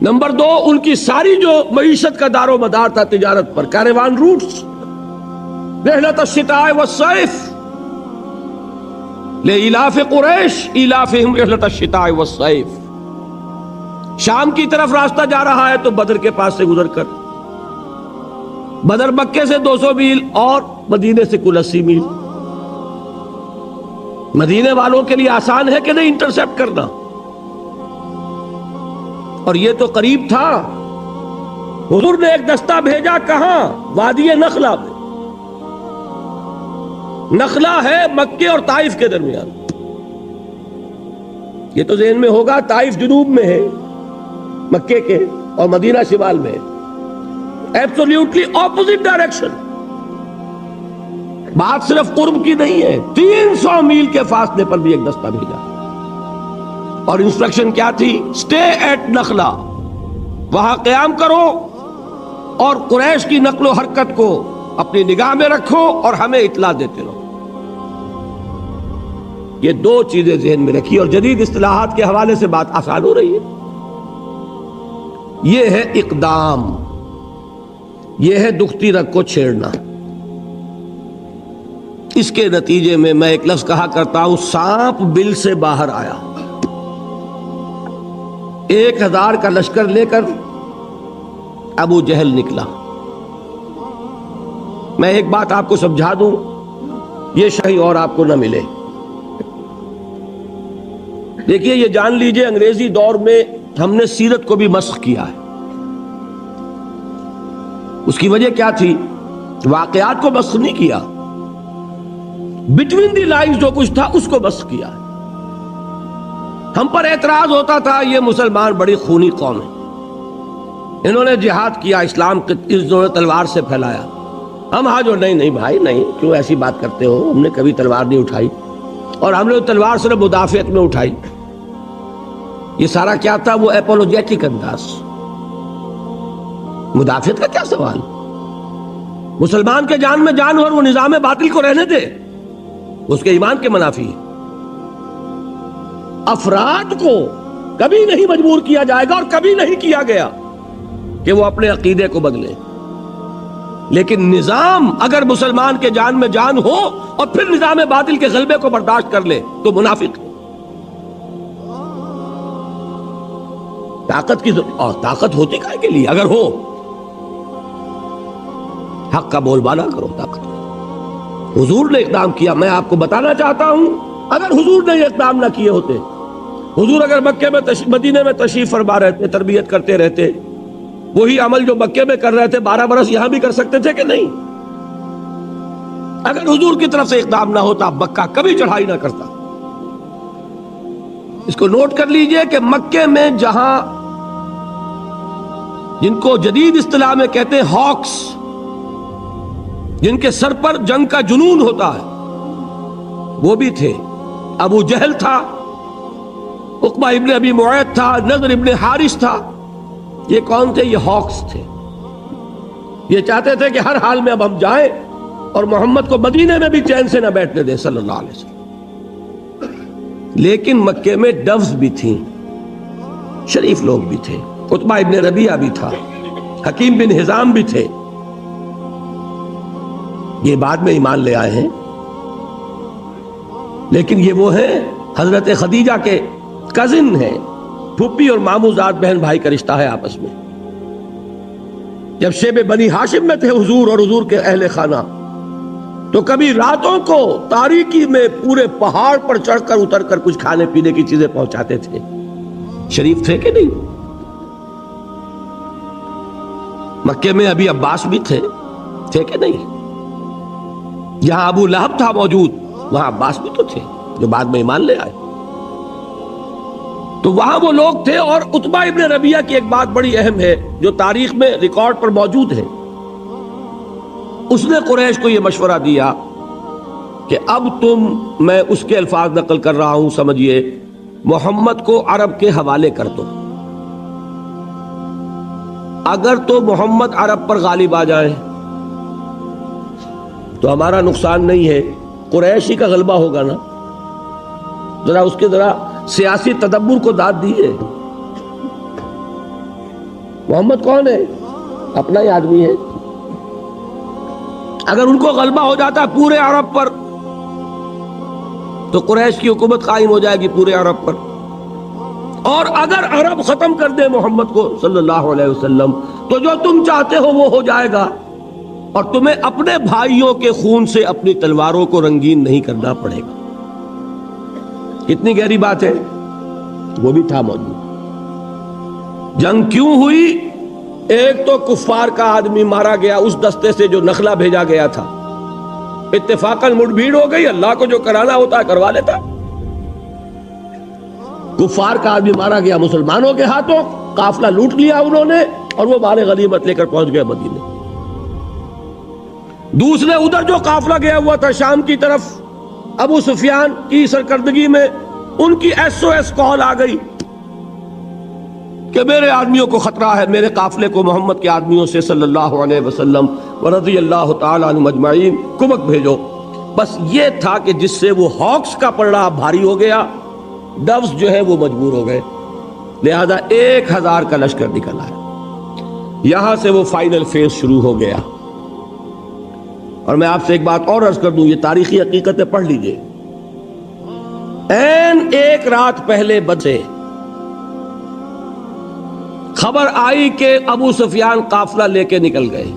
نمبر 2 ان کی ساری جو معیشت کا دار و مدار تھا تجارت پر، کاروان روٹس، رحلت الشتاء والصیف، لإلاف قریش إلافهم رحلة الشتاء والصيف. شام کی طرف راستہ جا رہا ہے تو بدر کے پاس سے گزر کر، بدر مکے سے 200 میل اور مدینے سے کل 80 میل. مدینے والوں کے لیے آسان ہے کہ نہیں انٹرسیپٹ کرنا؟ اور یہ تو قریب تھا. حضور نے ایک دستہ بھیجا کہاں؟ وادی نخلا میں. نخلا ہے مکے اور طائف کے درمیان. یہ تو ذہن میں ہوگا طائف جنوب میں ہے مکے کے اور مدینہ شمال میں ہے. Absolutely opposite direction. بات صرف قرب کی نہیں ہے، 300 میل کے فاصلے پر بھی ایک دستہ بھیجا. اور انسٹرکشن کیا تھی؟ سٹے ایٹ نخلا، وہاں قیام کرو اور قریش کی نقل و حرکت کو اپنی نگاہ میں رکھو اور ہمیں اطلاع دیتے رہو. یہ دو چیزیں ذہن میں رکھی. اور جدید اصطلاحات کے حوالے سے بات آسان ہو رہی ہے. یہ ہے اقدام، یہ ہے دکھتی رگ کو چھیڑنا. اس کے نتیجے میں ایک لفظ کہا کرتا ہوں، سانپ بل سے باہر آیا. 1000 کا لشکر لے کر ابو جہل نکلا. میں ایک بات آپ کو سمجھا دوں، یہ شاہی اور آپ کو نہ ملے. دیکھیے یہ جان لیجئے انگریزی دور میں ہم نے سیرت کو بھی مسخ کیا ہے. اس کی وجہ کیا تھی؟ واقعات کو مسخ نہیں کیا، بٹوین دی لائنز جو کچھ تھا اس کو مسخ کیا. ہم پر اعتراض ہوتا تھا یہ مسلمان بڑی خونی قوم ہے، انہوں نے جہاد کیا، اسلام انہوں نے تلوار سے پھیلایا. ہم ہاں جو نہیں بھائی نہیں، کیوں ایسی بات کرتے ہو؟ ہم نے کبھی تلوار نہیں اٹھائی، اور ہم نے تلوار صرف مدافعت میں اٹھائی. یہ سارا کیا تھا؟ وہ اپولوجیٹک انداز. مدافعت کا کیا سوال؟ مسلمان کے جان میں جان ہو اور وہ نظام باطل کو رہنے دے، اس کے ایمان کے منافی ہے. افراد کو کبھی نہیں مجبور کیا جائے گا اور کبھی نہیں کیا گیا کہ وہ اپنے عقیدے کو بدلے. لیکن نظام اگر مسلمان کے جان میں جان ہو اور پھر نظام باطل کے غلبے کو برداشت کر لے تو منافق ہے. طاقت کی اور طاقت ہوتی کائے کے لیے؟ اگر ہو حق کا بول بالا کرو. طاقت حضور نے اقدام کیا. میں آپ کو بتانا چاہتا ہوں اگر حضور نے یہ اقدام نہ کیے ہوتے، حضور اگر مکے میں مدینے میں تشریف فرما رہتے، تربیت کرتے رہتے، وہی عمل جو مکے میں کر رہے تھے 12 برس یہاں بھی کر سکتے تھے کہ نہیں؟ اگر حضور کی طرف سے اقدام نہ ہوتا مکہ کبھی چڑھائی نہ کرتا. اس کو نوٹ کر لیجئے کہ مکے میں جہاں جن کو جدید اصطلاح میں کہتے ہیں ہاکس، جن کے سر پر جنگ کا جنون ہوتا ہے، وہ بھی تھے. ابو جہل تھا، عقبہ ابن ابی معیط تھا، نضر ابن حارث تھا. یہ کون تھے؟ یہ ہاکس تھے. یہ چاہتے تھے کہ ہر حال میں اب ہم جائیں اور محمد کو مدینے میں بھی چین سے نہ بیٹھنے دیں صلی اللہ علیہ وسلم. لیکن مکے میں ڈوز بھی تھیں، شریف لوگ بھی تھے. عتبہ ابن ربیعہ بھی تھا، حکیم بن حزام بھی تھے. یہ بعد میں ایمان لے آئے ہیں، لیکن یہ وہ ہیں حضرت خدیجہ کے کزن ہیں. پھوپھی اور ماموں ذات بہن بھائی کا رشتہ ہے آپس میں. جب شیب بنی ہاشم میں تھے حضور اور حضور کے اہل خانہ، تو کبھی راتوں کو تاریکی میں پورے پہاڑ پر چڑھ کر اتر کر کچھ کھانے پینے کی چیزیں پہنچاتے تھے. شریف تھے کہ نہیں؟ مکے میں ابھی عباس بھی تھے کہ نہیں؟ جہاں ابو لہب تھا موجود وہاں عباس بھی تو تھے جو بعد میں ایمان لے آئے. تو وہاں وہ لوگ تھے. اور عتبہ ابن ربیعہ کی ایک بات بڑی اہم ہے جو تاریخ میں ریکارڈ پر موجود ہے. اس نے قریش کو یہ مشورہ دیا کہ اب میں اس کے الفاظ نقل کر رہا ہوں، سمجھیے، محمد کو عرب کے حوالے کر دو. اگر تو محمد عرب پر غالب آ جائیں تو ہمارا نقصان نہیں ہے، قریشی کا غلبہ ہوگا نا. ذرا اس کے سیاسی تدبر کو داد دیئے. محمد کون ہے؟ اپنا ہی آدمی ہے. اگر ان کو غلبہ ہو جاتا پورے عرب پر تو قریش کی حکومت قائم ہو جائے گی پورے عرب پر. اور اگر عرب ختم کر دے محمد کو صلی اللہ علیہ وسلم تو جو تم چاہتے ہو وہ ہو جائے گا، اور تمہیں اپنے بھائیوں کے خون سے اپنی تلواروں کو رنگین نہیں کرنا پڑے گا. کتنی گہری بات ہے، وہ بھی تھا موجود. جنگ کیوں ہوئی؟ ایک تو کفار کا آدمی مارا گیا اس دستے سے جو نخلا بھیجا گیا تھا، اتفاقاً مڑ بھیڑ ہو گئی، اللہ کو جو کرانا ہوتا ہے کروا لیتا. کفار کا آدمی مارا گیا مسلمانوں کے ہاتھوں، قافلہ لوٹ لیا انہوں نے، اور وہ مال غنیمت لے کر پہنچ گئے مدینے. دوسرے ادھر جو قافلہ گیا ہوا تھا شام کی طرف، ابو سفیان کی سرکردگی میں ان کی SOS کال آ گئی کہ میرے آدمیوں کو خطرہ ہے، میرے قافلے کو محمد کے آدمیوں سے صلی اللہ علیہ وسلم ورضی اللہ تعالی عنہم اجمعین کمک بھیجو. بس یہ تھا کہ جس سے وہ ہاکس کا پلڑا بھاری ہو گیا، ڈوز جو ہے وہ مجبور ہو گئے، لہذا 1000 کا لشکر نکل آیا. یہاں سے وہ فائنل فیز شروع ہو گیا. اور میں آپ سے ایک بات اور عرض کر دوں، یہ تاریخی حقیقتیں پڑھ لیجئے. ایک رات پہلے بدر سے خبر آئی کہ ابو سفیان قافلہ لے کے نکل گئے.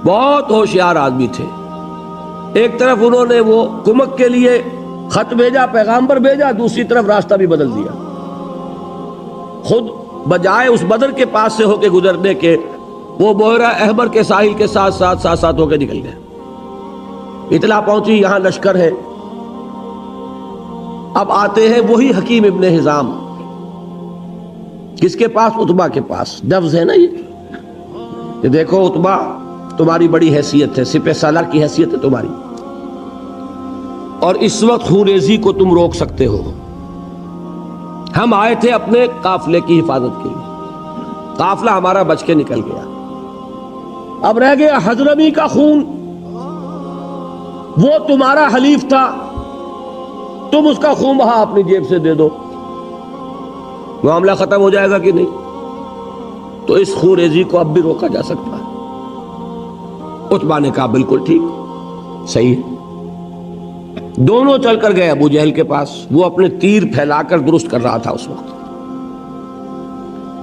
بہت ہوشیار آدمی تھے. ایک طرف انہوں نے وہ کمک کے لیے خط بھیجا، پیغامبر بھیجا، دوسری طرف راستہ بھی بدل دیا. خود بجائے اس بدر کے پاس سے ہو کے گزرنے کے، وہ بحیرہ احمر کے ساحل کے ساتھ ہو کے نکل گئے. اطلاع پہنچی یہاں لشکر ہے. اب آتے ہیں وہی حکیم ابن حزام، کس کے پاس؟ عتبہ کے پاس. ڈوز ہے نا یہ دیکھو عتبہ، تمہاری بڑی حیثیت ہے، سپہ سالار کی حیثیت ہے تمہاری، اور اس وقت خونریزی کو تم روک سکتے ہو. ہم آئے تھے اپنے قافلے کی حفاظت کے لیے، قافلہ ہمارا بچ کے نکل گیا، اب رہ گیا حضرمی کا خون، وہ تمہارا حلیف تھا، تم اس کا خون بہا اپنی جیب سے دے دو، معاملہ ختم ہو جائے گا کہ نہیں؟ تو اس خون ریزی کو اب بھی روکا جا سکتا ہے. عتبہ نے کہا بالکل ٹھیک، صحیح ہے. دونوں چل کر گئے ابو جہل کے پاس. وہ اپنے تیر پھیلا کر درست کر رہا تھا اس وقت.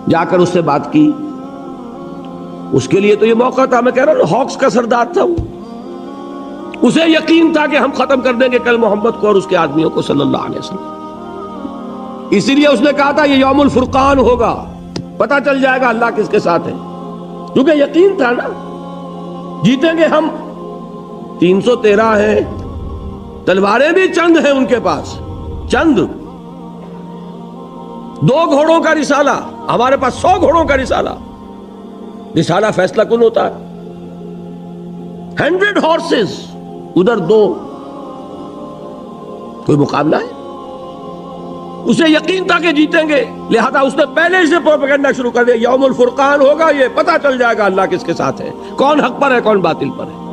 جا کر اس سے بات کی. اس کے لیے تو یہ موقع تھا، میں کہہ رہا ہوں ہاکس کا سردار تھا وہ. اسے یقین تھا کہ ہم ختم کر دیں گے کل محمد کو اور اس کے آدمیوں کو صلی اللہ علیہ وسلم. اسی لیے اس نے کہا تھا یہ یوم الفرقان ہوگا، پتہ چل جائے گا اللہ کس کے ساتھ ہے، کیونکہ یقین تھا نا جیتیں گے ہم. 313 ہیں، تلواریں بھی چند ہیں ان کے پاس، چند. 2 گھوڑوں کا رسالہ، ہمارے پاس 100 گھوڑوں کا رسالہ. رسالہ فیصلہ کن ہوتا ہے. 100 ہارسز، ادھر 2، کوئی مقابلہ ہے؟ اسے یقین تھا کہ جیتیں گے، لہذا اس نے پہلے سے پروپیگنڈا شروع کر دیا یوم الفرقان ہوگا، یہ پتہ چل جائے گا اللہ کس کے ساتھ ہے، کون حق پر ہے کون باطل پر ہے.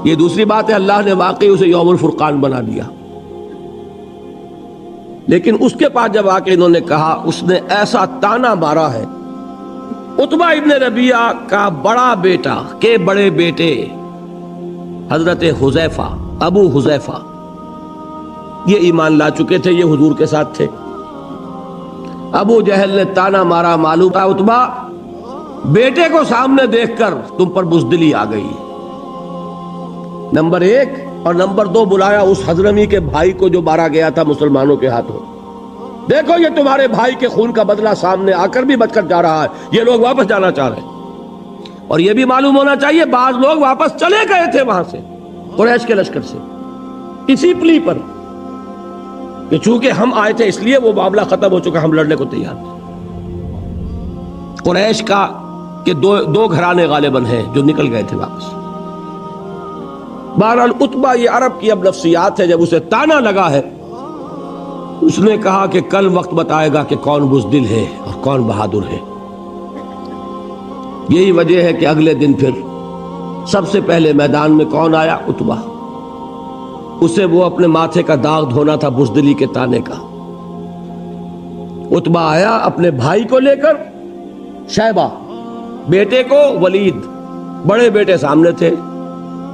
یہ دوسری بات ہے، اللہ نے واقعی اسے یوم الفرقان بنا دیا. لیکن اس کے پاس جب آ کے انہوں نے کہا، اس نے ایسا تانا مارا ہے. عتبہ ابن ربیعہ کا بڑا بیٹا کے بڑے بیٹے حضرت حذیفہ، ابو حذیفہ، یہ ایمان لا چکے تھے، یہ حضور کے ساتھ تھے. ابو جہل نے تانا مارا، معلوم تھا عتبہ بیٹے کو سامنے دیکھ کر تم پر بزدلی آ گئی. نمبر 1 اور نمبر 2 بلایا اس حضرمی کے بھائی کو جو مارا گیا تھا مسلمانوں کے ہاتھوں. دیکھو یہ تمہارے بھائی کے خون کا بدلہ سامنے آ کر بھی بچ کر جا رہا ہے، یہ لوگ واپس جانا چاہ رہے ہیں. اور یہ بھی معلوم ہونا چاہیے بعض لوگ واپس چلے گئے تھے وہاں سے قریش کے لشکر سے، اسی پلی پر کہ چونکہ ہم آئے تھے اس لیے وہ معاملہ ختم ہو چکا، ہم لڑنے کو تیار تھے. قریش کا کہ دو گھرانے غالباً ہیں جو نکل گئے تھے واپس. بہرحال عتبہ، یہ عرب کی اب نفسیات ہے، جب اسے تانا لگا ہے اس نے کہا کہ کل وقت بتائے گا کہ کون بزدل ہے اور کون بہادر ہے. یہی وجہ ہے کہ اگلے دن پھر سب سے پہلے میدان میں کون آیا؟ عتبہ. اسے وہ اپنے ماتھے کا داغ دھونا تھا بزدلی کے تانے کا. عتبہ آیا اپنے بھائی کو لے کر، شیبہ، بیٹے کو ولید، بڑے بیٹے سامنے تھے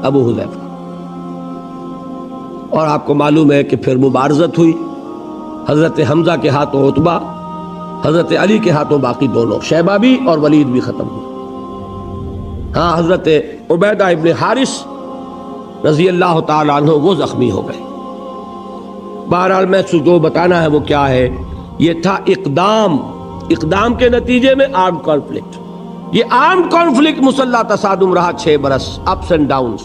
ابو حذیفہ. اور آپ کو معلوم ہے کہ پھر مبارزت ہوئی، حضرت حمزہ کے ہاتھوں عتبہ، حضرت علی کے ہاتھوں باقی دونوں، شیبہ بھی اور ولید بھی ختم ہوئے۔ ہاں حضرت عبیدہ ابن حارث رضی اللہ تعالیٰ عنہ وہ زخمی ہو گئے۔ بہرحال میں جو بتانا ہے وہ کیا ہے، یہ تھا اقدام کے نتیجے میں آرمڈ کانفلکٹ۔ یہ آرمڈ کانفلکٹ مسلح تصادم رہا 6 برس، اپس اینڈ ڈاؤنز۔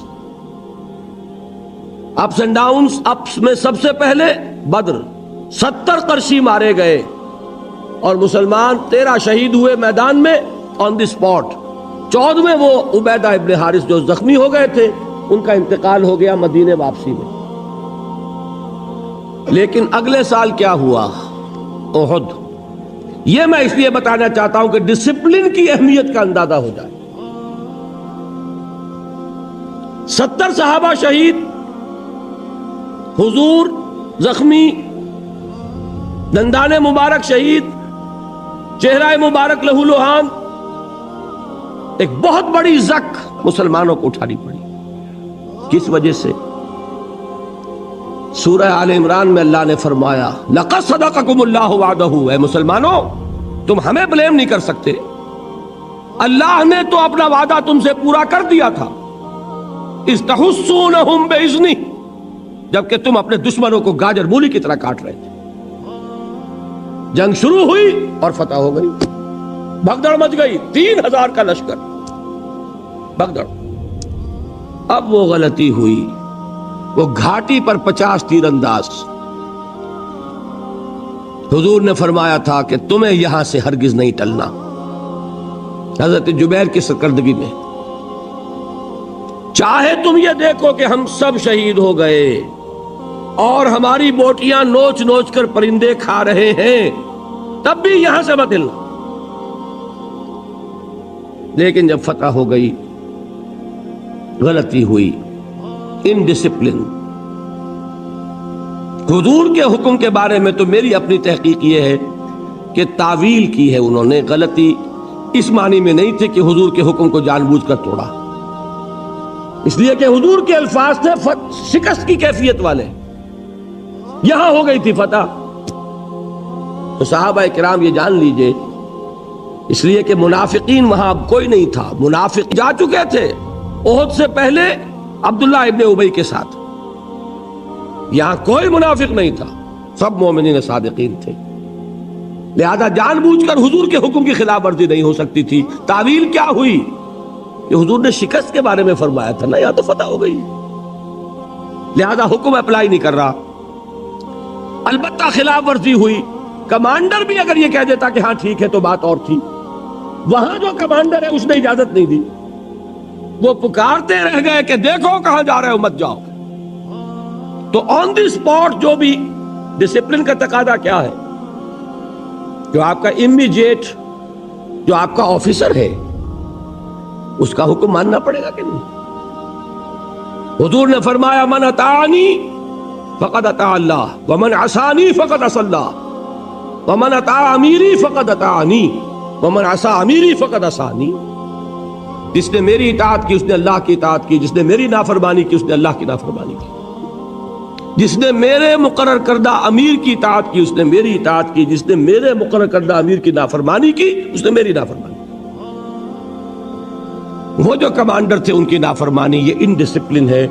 اپس میں سب سے پہلے بدر، 70 قرشی مارے گئے اور مسلمان 13 شہید ہوئے میدان میں آن دی اسپاٹ۔ 14ویں وہ عبیدہ ابن حارث جو زخمی ہو گئے تھے، ان کا انتقال ہو گیا مدینے واپسی میں۔ لیکن اگلے سال کیا ہوا؟ احد۔ یہ میں اس لیے بتانا چاہتا ہوں کہ ڈسپلن کی اہمیت کا اندازہ ہو جائے۔ 70 صحابہ شہید، حضور زخمی، دندان مبارک شہید، چہرہ مبارک لہو لہان، ایک بہت بڑی زک مسلمانوں کو اٹھانی پڑی۔ کس وجہ سے؟ سورہ آل عمران میں اللہ نے فرمایا لَقَدْ صَدَقَكُمُ اللَّهُ وَعْدَهُ، اے مسلمانوں تم ہمیں بلیم نہیں کر سکتے، اللہ نے تو اپنا وعدہ تم سے پورا کر دیا تھا۔ اِذْ تَحُسُّونَهُمْ بِإِذْنِهِ، جبکہ تم اپنے دشمنوں کو گاجر مولی کی طرح کاٹ رہے تھے۔ جنگ شروع ہوئی اور فتح ہو گئی، بھگدڑ مچ گئی، 3000 کا لشکر، بھگدڑ۔ اب وہ غلطی ہوئی، وہ گھاٹی پر 50 تیر انداز۔ حضور نے فرمایا تھا کہ تمہیں یہاں سے ہرگز نہیں ٹلنا۔ حضرت جبیر کی سرکردگی میں چاہے تم یہ دیکھو کہ ہم سب شہید ہو گئے اور ہماری بوٹیاں نوچ نوچ کر پرندے کھا رہے ہیں، تب بھی یہاں سے مت ہلنا۔ لیکن جب فتح ہو گئی، غلطی ہوئی، انڈسپلن۔ حضور کے حکم کے بارے میں تو میری اپنی تحقیق یہ ہے کہ تعویل کی ہے انہوں نے، غلطی اس معنی میں نہیں تھی کہ حضور کے حکم کو جان بوجھ کر توڑا، اس لیے کہ حضور کے الفاظ تھے شکست کی کیفیت والے۔ یہاں ہو گئی تھی فتح، تو صحابہ کرام یہ جان لیجئے، اس لیے کہ منافقین وہاں اب کوئی نہیں تھا، منافق جا چکے تھے احد سے پہلے عبداللہ ابن ابی کے ساتھ، یہاں کوئی منافق نہیں تھا، سب مومنین صادقین تھے، لہذا جان بوجھ کر حضور کے حکم کی خلاف ورزی نہیں ہو سکتی تھی۔ تعویل کیا ہوئی کہ حضور نے شکست کے بارے میں فرمایا تھا نا، یہاں تو فتح ہو گئی، لہذا حکم اپلائی نہیں کر رہا۔ البتہ خلاف ورزی ہوئی، کمانڈر بھی اگر یہ کہہ دیتا کہ ہاں ٹھیک ہے تو بات اور تھی، وہاں جو کمانڈر ہے اس نے اجازت نہیں دی، وہ پکارتے رہ گئے کہ دیکھو کہاں جا رہے ہو، مت جاؤ۔ تو آن دی اسپاٹ جو بھی ڈسپلن کا تقاضا کیا ہے، جو آپ کا امیجیٹ، جو آپ کا آفیسر ہے، اس کا حکم ماننا پڑے گا کہ نہیں؟ حضور نے فرمایا من اطاعنی فقد اطاع اللہ ومن عصانی فقد عصى اللہ ومن اطاع امیری فقد اطاعنی ومن عصى امیری فقد عصانی۔ جس نے میری اطاعت کی اس نے اللہ کی اطاعت کی، جس نے میری نافرمانی کی اس نے اللہ کی نافرمانی کی، جس نے میرے مقرر کردہ امیر کی اطاعت کی اس نے میری اطاعت کی، جس نے میرے مقرر کردہ امیر کی نافرمانی کی اس نے میری نافرمانی کی۔ وہ جو کمانڈر تھے ان کی نافرمانی، یہ انڈسپلن ہے۔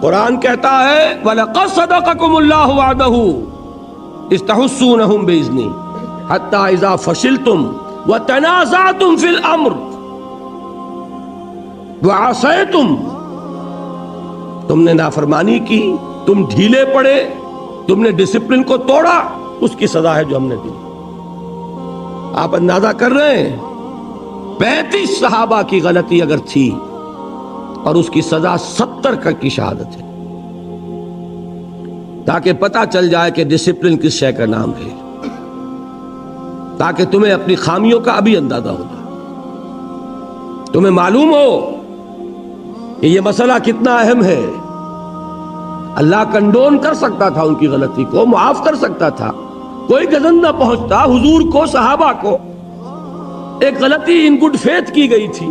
قرآن کہتا ہے وَلَقَدْ صَدَقَكُمُ اللَّهُ وَعْدَهُ إِذْ تَحُسُّونَهُم بِإِذْنِهِ حَتَّى إِذَا فَشِلْتُمْ وَتَنَازَعْتُمْ فِي الْأَمْرِ وَعَصَيْتُمْ، تم نے نافرمانی کی، تم ڈھیلے پڑے، تم نے ڈسپلن کو توڑا، اس کی سزا ہے جو ہم نے دی۔ آپ اندازہ کر رہے ہیں 35 صحابہ کی غلطی اگر تھی اور اس کی سزا 70 کی شہادت ہے، تاکہ پتہ چل جائے کہ ڈسپلن کس شے کا نام ہے، تاکہ تمہیں اپنی خامیوں کا ابھی اندازہ ہو جائے، تمہیں معلوم ہو کہ یہ مسئلہ کتنا اہم ہے۔ اللہ کنڈون کر سکتا تھا ان کی غلطی کو، معاف کر سکتا تھا، کوئی گزن نہ پہنچتا، حضور کو صحابہ کو ایک غلطی ان گڈ فیتھ کی گئی تھی،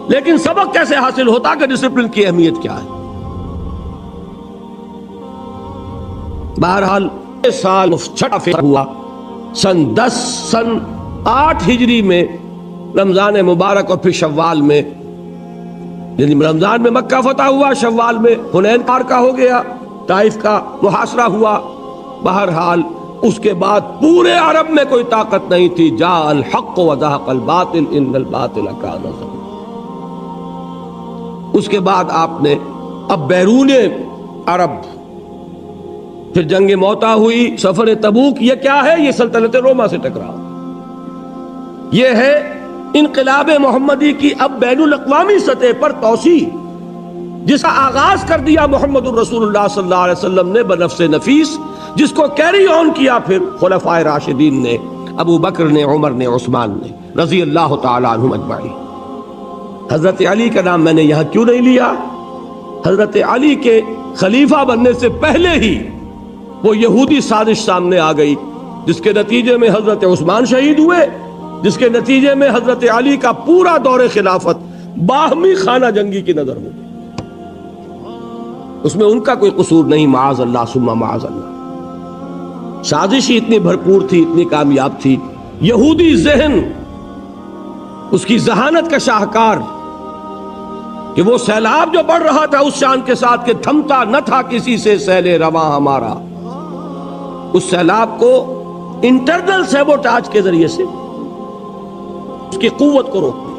لیکن سبق کیسے حاصل ہوتا کہ ڈسپلن کی اہمیت کیا ہے۔ بہرحال سال چھٹا فتح ہوا سن 8 ہجری میں رمضان مبارک، اور پھر شوال میں، یعنی رمضان میں مکہ فتح ہوا، شوال میں حنین کا ہو گیا، طائف کا محاصرہ ہوا۔ بہرحال اس کے بعد پورے عرب میں کوئی طاقت نہیں تھی۔ جاء الحق وزهق الباطل ان الباطل کان زہوقا۔ اس کے بعد آپ نے اب بیرون عرب پھر جنگ موتا ہوئی، سفر تبوک۔ یہ کیا ہے؟ یہ سلطنت روما سے ٹکراؤ، یہ ہے انقلاب محمدی کی اب بین الاقوامی سطح پر توسیع، جس کا آغاز کر دیا محمد الرسول اللہ صلی اللہ علیہ وسلم نے بنفس نفیس، جس کو کیری آن کیا پھر خلفائے راشدین نے، ابو بکر نے، عمر نے، عثمان نے، رضی اللہ تعالی عنہم اجمعین۔ حضرت علی کا نام میں نے یہاں کیوں نہیں لیا؟ حضرت علی کے خلیفہ بننے سے پہلے ہی وہ یہودی سازش سامنے آ گئی، جس کے نتیجے میں حضرت عثمان شہید ہوئے، جس کے نتیجے میں حضرت علی کا پورا دور خلافت باہمی خانہ جنگی کی نظر ہو گئی۔ اس میں ان کا کوئی قصور نہیں، معاذ اللہ ثم معاذ اللہ۔ سازش ہی اتنی بھرپور تھی، اتنی کامیاب تھی، یہودی ذہن اس کی ذہانت کا شاہکار، کہ وہ سیلاب جو بڑھ رہا تھا اس شان کے ساتھ کہ تھمتا نہ تھا کسی سے سیل رواں ہمارا، اس سیلاب کو انٹرنل سیبوٹاج کے ذریعے سے اس کی قوت کو روک دیا۔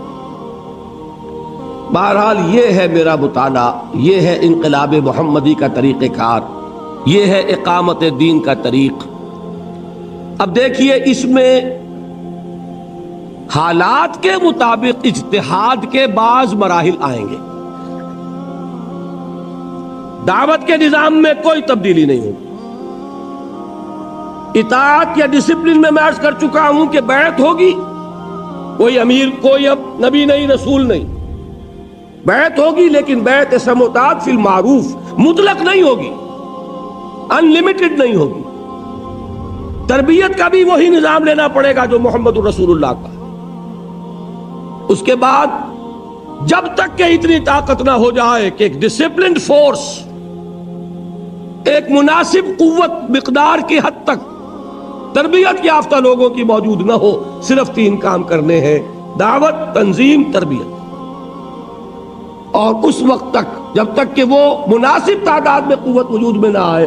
بہرحال یہ ہے میرا مطالعہ، یہ ہے انقلاب محمدی کا طریقہ کار، یہ ہے اقامت دین کا طریق۔ اب دیکھیے اس میں حالات کے مطابق اجتہاد کے بعض مراحل آئیں گے۔ دعوت کے نظام میں کوئی تبدیلی نہیں ہوگی۔ اطاعت یا ڈسپلن میں عرض کر چکا ہوں کہ بیعت ہوگی، کوئی امیر، کوئی اب نبی نہیں، رسول نہیں، بیعت ہوگی، لیکن بیعت سموتات فی المعروف، مطلق نہیں ہوگی، انلمیٹڈ نہیں ہوگی۔ تربیت کا بھی وہی نظام لینا پڑے گا جو محمد الرسول اللہ کا۔ اس کے بعد جب تک کہ اتنی طاقت نہ ہو جائے کہ ایک ڈسپلنڈ فورس، ایک مناسب قوت مقدار کی حد تک تربیت یافتہ لوگوں کی موجود نہ ہو، صرف 3 کام کرنے ہیں: دعوت، تنظیم، تربیت۔ اور اس وقت تک، جب تک کہ وہ مناسب تعداد میں قوت وجود میں نہ آئے،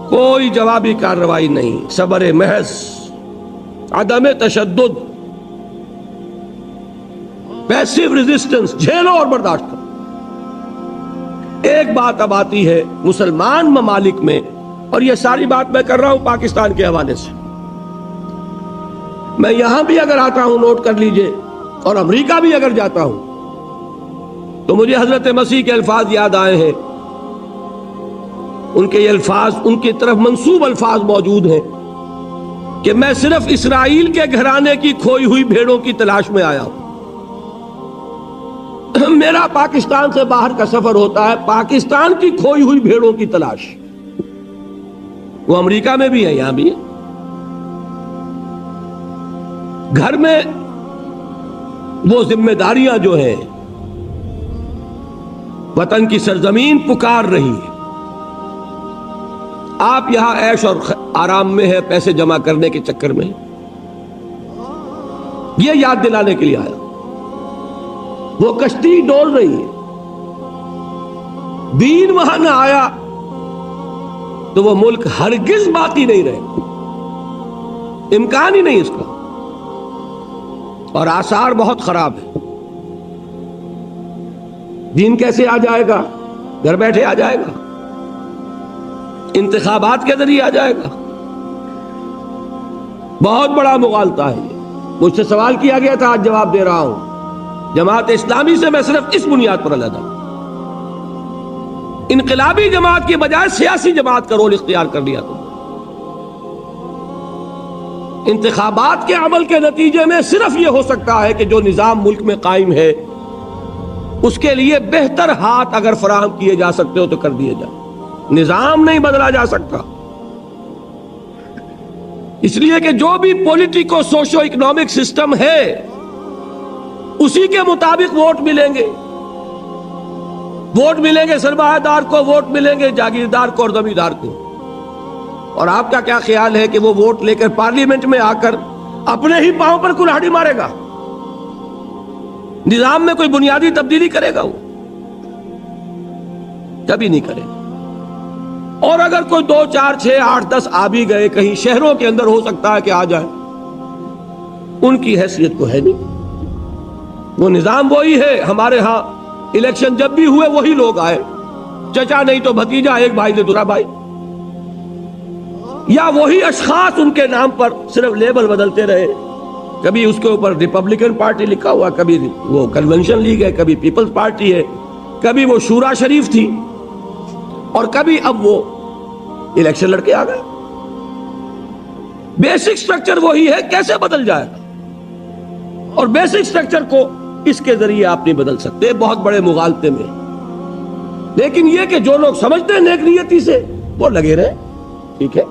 کوئی جوابی کارروائی نہیں، صبر محض، عدم تشدد، پیسیو ریزسٹنس، جھیلو اور برداشت کرو۔ ایک بات اب آتی ہے مسلمان ممالک میں، اور یہ ساری بات میں کر رہا ہوں پاکستان کے حوالے سے، میں یہاں بھی اگر آتا ہوں نوٹ کر لیجئے، اور امریکہ بھی اگر جاتا ہوں تو مجھے حضرت مسیح کے الفاظ یاد آئے ہیں۔ ان کے یہ الفاظ، ان کی طرف منسوب الفاظ موجود ہیں کہ میں صرف اسرائیل کے گھرانے کی کھوئی ہوئی بھیڑوں کی تلاش میں آیا ہوں۔ میرا پاکستان سے باہر کا سفر ہوتا ہے پاکستان کی کھوئی ہوئی بھیڑوں کی تلاش۔ وہ امریکہ میں بھی ہے، یہاں بھی ہے۔ گھر میں وہ ذمہ داریاں جو ہیں، وطن کی سرزمین پکار رہی ہے، آپ یہاں عیش اور آرام میں ہے، پیسے جمع کرنے کے چکر میں، یہ یاد دلانے کے لیے آیا۔ وہ کشتی ڈول رہی ہے، دین وہاں نہ آیا تو وہ ملک ہرگز باقی نہیں رہے، امکان ہی نہیں اس کا، اور آثار بہت خراب ہے۔ دین کیسے آ جائے گا؟ گھر بیٹھے آ جائے گا، انتخابات کے ذریعے آ جائے گا۔ بہت بڑا مغالطہ ہے یہ۔ مجھ سے سوال کیا گیا تھا، آج جواب دے رہا ہوں۔ جماعت اسلامی سے میں صرف اس بنیاد پر علیحدہ ہوں، انقلابی جماعت کی بجائے سیاسی جماعت کا رول اختیار کر لیا تم۔ انتخابات کے عمل کے نتیجے میں صرف یہ ہو سکتا ہے کہ جو نظام ملک میں قائم ہے اس کے لیے بہتر ہاتھ اگر فراہم کیے جا سکتے ہو تو کر دیے جائیں۔ نظام نہیں بدلا جا سکتا، اس لیے کہ جو بھی پولیٹیکو سوشو اکنامک سسٹم ہے اسی کے مطابق ووٹ ملیں گے۔ ووٹ ملیں گے سرمایہ دار کو، ووٹ ملیں گے جاگیردار کو اور زمیندار کو۔ اور آپ کا کیا خیال ہے کہ وہ ووٹ لے کر پارلیمنٹ میں آ کر اپنے ہی پاؤں پر کلہاڑی مارے گا؟ نظام میں کوئی بنیادی تبدیلی کرے گا؟ وہ کبھی نہیں کرے گا۔ اور اگر کوئی 2 4 6 8 10 آ بھی گئے، کہیں شہروں کے اندر ہو سکتا ہے کہ آ جائے، ان کی حیثیت کو ہے نہیں۔ وہ نظام وہی ہے۔ ہمارے ہاں الیکشن جب بھی ہوئے وہی لوگ آئے، چچا نہیں تو بھتیجا، ایک بھائی سے دوسرا بھائی، یا وہی اشخاص ان کے نام پر صرف لیبل بدلتے رہے۔ کبھی اس کے اوپر ریپبلکن پارٹی لکھا ہوا، کبھی وہ کنونشن لیگ ہے، کبھی پیپلز پارٹی ہے، کبھی وہ شورا شریف تھی، اور کبھی اب وہ الیکشن لڑ کے آ گئے۔ بیسک سٹرکچر وہی ہے، کیسے بدل جائے گا؟ اور بیسک سٹرکچر کو اس کے ذریعے آپ نہیں بدل سکتے، بہت بڑے مغالطے میں۔ لیکن یہ کہ جو لوگ سمجھتے ہیں نیک نیتی سے، وہ لگے رہے، ٹھیک ہے،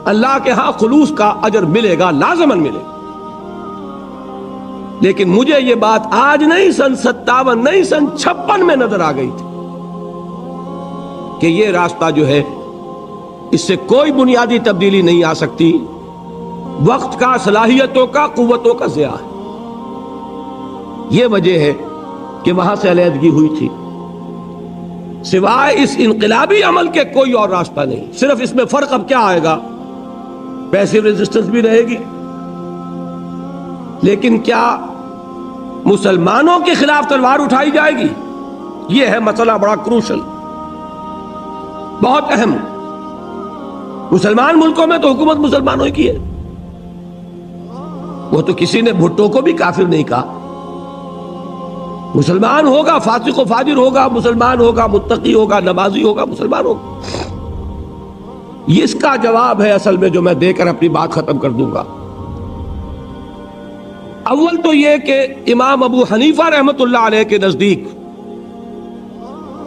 اللہ کے ہاں خلوص کا اجر ملے گا، لازماً ملے گا۔ لیکن مجھے یہ بات آج نہیں، سن 57 نہیں، سن 56 میں نظر آ گئی تھی کہ یہ راستہ جو ہے اس سے کوئی بنیادی تبدیلی نہیں آ سکتی۔ وقت کا، صلاحیتوں کا، قوتوں کا ضیاع ہے۔ یہ وجہ ہے کہ وہاں سے علیحدگی ہوئی تھی۔ سوائے اس انقلابی عمل کے کوئی اور راستہ نہیں۔ صرف اس میں فرق اب کیا آئے گا؟ پیسیو ریزسٹنس بھی رہے گی، لیکن کیا مسلمانوں کے خلاف تلوار اٹھائی جائے گی؟ یہ ہے مسئلہ بڑا کروشل، بہت اہم۔ مسلمان ملکوں میں تو حکومت مسلمانوں کی ہے۔ وہ تو کسی نے بھٹو کو بھی کافر نہیں کہا۔ مسلمان ہوگا، فاسق و فاجر ہوگا، مسلمان ہوگا، متقی ہوگا، نمازی ہوگا، مسلمان ہوگا۔ یہ اس کا جواب ہے اصل میں جو میں دے کر اپنی بات ختم کر دوں گا۔ اول تو یہ کہ امام ابو حنیفہ رحمت اللہ علیہ کے نزدیک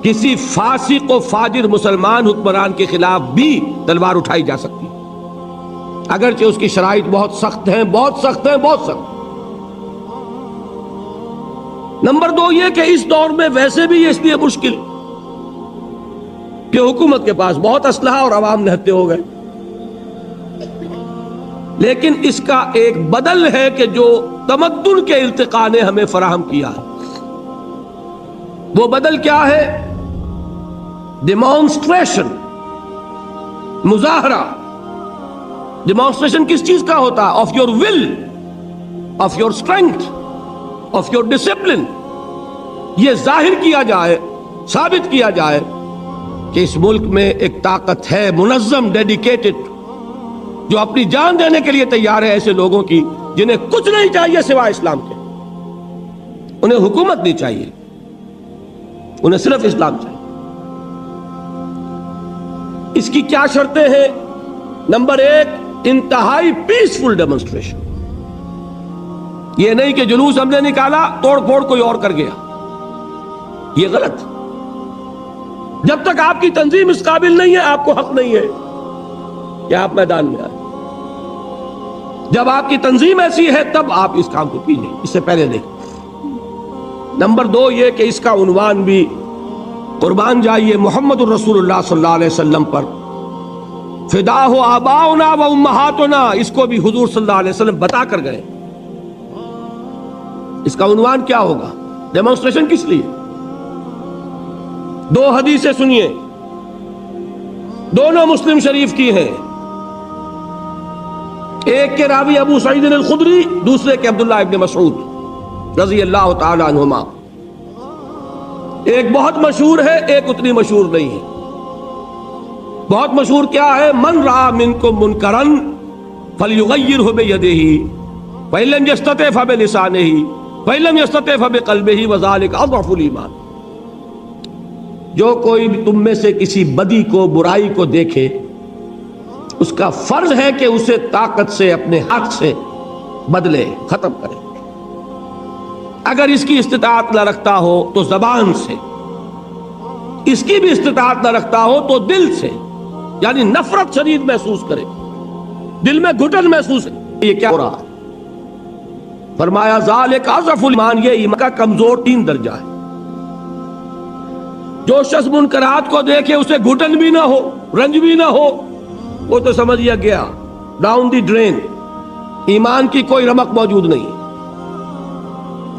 کسی فاسق و فاجر مسلمان حکمران کے خلاف بھی تلوار اٹھائی جا سکتی، اگرچہ اس کی شرائط بہت سخت ہیں، بہت سخت ہیں، بہت سخت۔ نمبر 2 یہ کہ اس دور میں ویسے بھی اس لیے مشکل کہ حکومت کے پاس بہت اسلحہ اور عوام نہتے ہو گئے۔ لیکن اس کا ایک بدل ہے کہ جو تمدن کے ارتقاء نے ہمیں فراہم کیا ہے، وہ بدل کیا ہے؟ ڈیمانسٹریشن، مظاہرہ۔ ڈیمانسٹریشن کس چیز کا ہوتا ہے؟ Of your will, of your strength, of your discipline. یہ ظاہر کیا جائے، ثابت کیا جائے کہ اس ملک میں ایک طاقت ہے منظم، ڈیڈیکیٹڈ، جو اپنی جان دینے کے لیے تیار ہے، ایسے لوگوں کی جنہیں کچھ نہیں چاہیے سوائے اسلام کے۔ انہیں حکومت نہیں چاہیے، انہیں صرف اسلام چاہیے۔ اس کی کیا شرطیں ہیں؟ نمبر 1 انتہائی پیسفل ڈیمونسٹریشن۔ یہ نہیں کہ جلوس ہم نے نکالا، توڑ پھوڑ کوئی اور کر گیا، یہ غلط۔ جب تک آپ کی تنظیم اس قابل نہیں ہے، آپ کو حق نہیں ہے کہ آپ میدان میں آئیں۔ جب آپ کی تنظیم ایسی ہے تب آپ اس کام کو کیجیے، اس سے پہلے نہیں۔ نمبر 2 یہ کہ اس کا عنوان بھی قربان جائیے محمد الرسول اللہ صلی اللہ علیہ وسلم پر، فداہ آباؤنا و امہاتنا، اس کو بھی حضور صلی اللہ علیہ وسلم بتا کر گئے۔ اس کا عنوان کیا ہوگا؟ ڈیمونسٹریشن کس لیے؟ 2 حدیثیں سنیے، دونوں مسلم شریف کی ہیں۔ ایک کے راوی ابو سعید الخدری، دوسرے کے عبداللہ ابن مسعود رضی اللہ تعالی عنہما۔ ایک بہت مشہور ہے، ایک اتنی مشہور نہیں ہے۔ بہت مشہور کیا ہے؟ من رأى منکم منکرا فلیغیرہ بیدہ فإن لم یستطع فبلسانہ فإن لم یستطع فبقلبہ وذلک اضعف الایمان۔ جو کوئی بھی تم میں سے کسی بدی کو، برائی کو دیکھے، اس کا فرض ہے کہ اسے طاقت سے، اپنے حق سے بدلے، ختم کرے۔ اگر اس کی استطاعت نہ رکھتا ہو تو زبان سے، اس کی بھی استطاعت نہ رکھتا ہو تو دل سے، یعنی نفرت شدید محسوس کرے، دل میں گھٹن محسوس ہے۔ یہ کیا ہو رہا ہے؟ فرمایا ذالک اضعف الایمان، یہ ایمان کا کمزور 3 درجہ ہے۔ جو شخص منکرات کو دیکھے، اسے گھٹن بھی نہ ہو، رنج بھی نہ ہو، وہ تو سمجھ گیا ڈاؤن دی ڈرین، ایمان کی کوئی رمق موجود نہیں ہے۔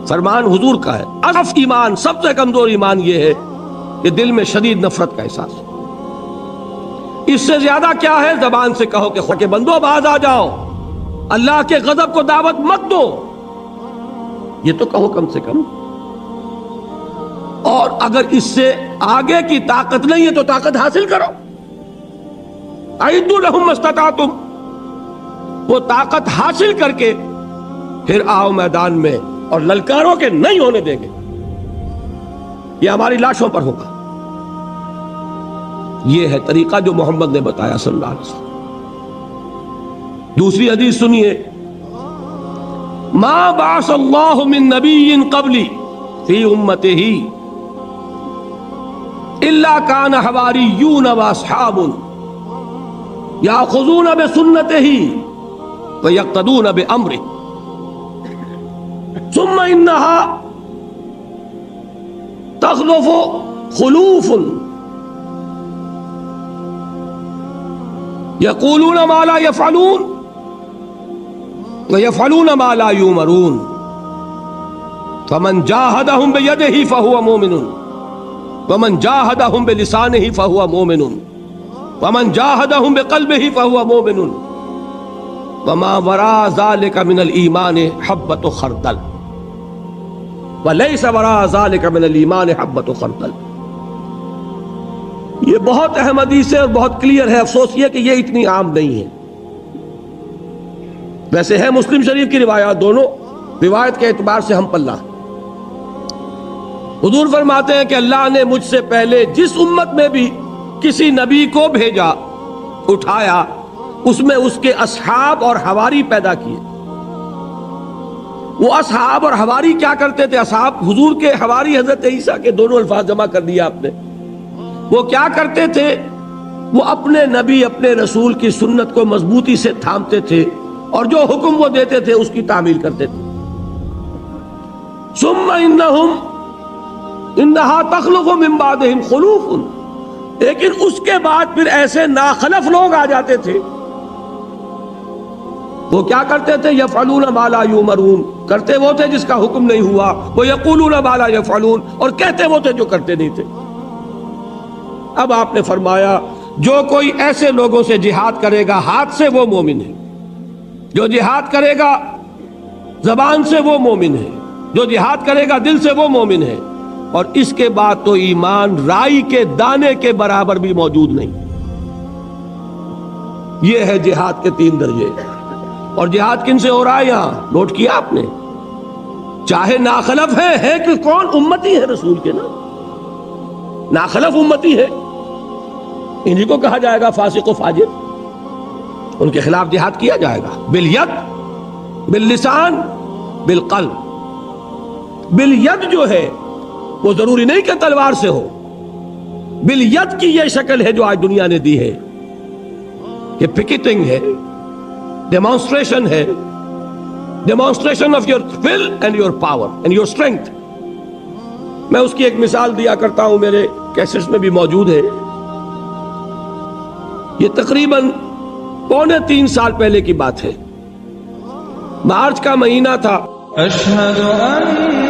فرمان حضور کا ہے، اضعف ایمان، سب سے کمزور ایمان یہ ہے کہ دل میں شدید نفرت کا احساس ہے۔ اس سے زیادہ کیا ہے؟ زبان سے کہو کہ خدا کے بندو باز آ جاؤ، اللہ کے غضب کو دعوت مت دو، یہ تو کہو کم سے کم۔ اور اگر اس سے آگے کی طاقت نہیں ہے تو طاقت حاصل کرو، اعدوا لهم ما استطعتم، وہ طاقت حاصل کر کے پھر آؤ میدان میں اور للکاروں کے نہیں ہونے دیں گے، یہ ہماری لاشوں پر ہوگا۔ یہ ہے طریقہ جو محمد نے بتایا صلی اللہ علیہ وسلم۔ دوسری حدیث سنیے، ما بعث اللہ من نبی قبلی فی امتہ الا کان حواریون واصحاب یاخذون بسنتہ ویقتدون بامرہ ثم انہا تخلف خلوف یقولون ما لا یفعلون ویفعلون ما لا یؤمرون فمن جاہدہم بیدہ فہو مومن ومن جاہدہم بلسانہ فہو مومن ومن جاہدہم بقلبہ فہو مومن وما وراء ذلك من الایمان حبۃ خردل ولیس وراء ذلك من الایمان حبۃ خردل۔ یہ بہت اہم حدیث ہے اور بہت کلیئر ہے، افسوس یہ کہ یہ اتنی عام نہیں ہے۔ ویسے ہے مسلم شریف کی روایات، دونوں روایت کے اعتبار سے ہم پلہ۔ حضور فرماتے ہیں کہ اللہ نے مجھ سے پہلے جس امت میں بھی کسی نبی کو بھیجا، اٹھایا، اس میں اس کے اصحاب اور حواری پیدا کیے۔ وہ اصحاب اور حواری کیا کرتے تھے؟ اصحاب حضور کے، حواری حضرت عیسیٰ کے، دونوں الفاظ جمع کر دیا آپ نے۔ وہ کیا کرتے تھے؟ وہ اپنے نبی، اپنے رسول کی سنت کو مضبوطی سے تھامتے تھے اور جو حکم وہ دیتے تھے اس کی تعمیل کرتے تھے۔ ثم انہا تخلف من بعدہم خلوف، لیکن اس کے بعد پھر ایسے ناخلف لوگ آ جاتے تھے، وہ کیا کرتے تھے؟ یفعلون ما لا یؤمرون، کرتے وہ تھے جس کا حکم نہیں ہوا، وہ یقولون ما لا یفعلون، اور کہتے وہ تھے جو کرتے نہیں تھے۔ اب آپ نے فرمایا جو کوئی ایسے لوگوں سے جہاد کرے گا ہاتھ سے وہ مومن ہے، جو جہاد کرے گا زبان سے وہ مومن ہے، جو جہاد کرے گا دل سے وہ مومن ہے، اور اس کے بعد تو ایمان رائی کے دانے کے برابر بھی موجود نہیں۔ یہ ہے جہاد کے 3 درجے۔ اور جہاد کن سے ہو رہا ہے یہاں؟ نوٹ کیا آپ نے؟ چاہے ناخلف ہے کہ کون؟ امتی ہے رسول کے نا، ناخلف امتی ہے، انہی کو کہا جائے گا فاسق و فاجر، ان کے خلاف جہاد کیا جائے گا، بالید، باللسان، بالقلب۔ بالید جو ہے وہ ضروری نہیں کہ تلوار سے ہو، بالید کی یہ شکل ہے جو آج دنیا نے دی ہے، کہ پکیٹنگ ہے، ڈیمانسٹریشن ہے، demonstration of your will end your power and your strength. میں اس کی ایک مثال دیا کرتا ہوں، میرے کیسٹس میں بھی موجود ہے۔ یہ تقریباً 2.25 سال پہلے کی بات ہے، مارچ کا مہینہ تھا۔ اشہد ان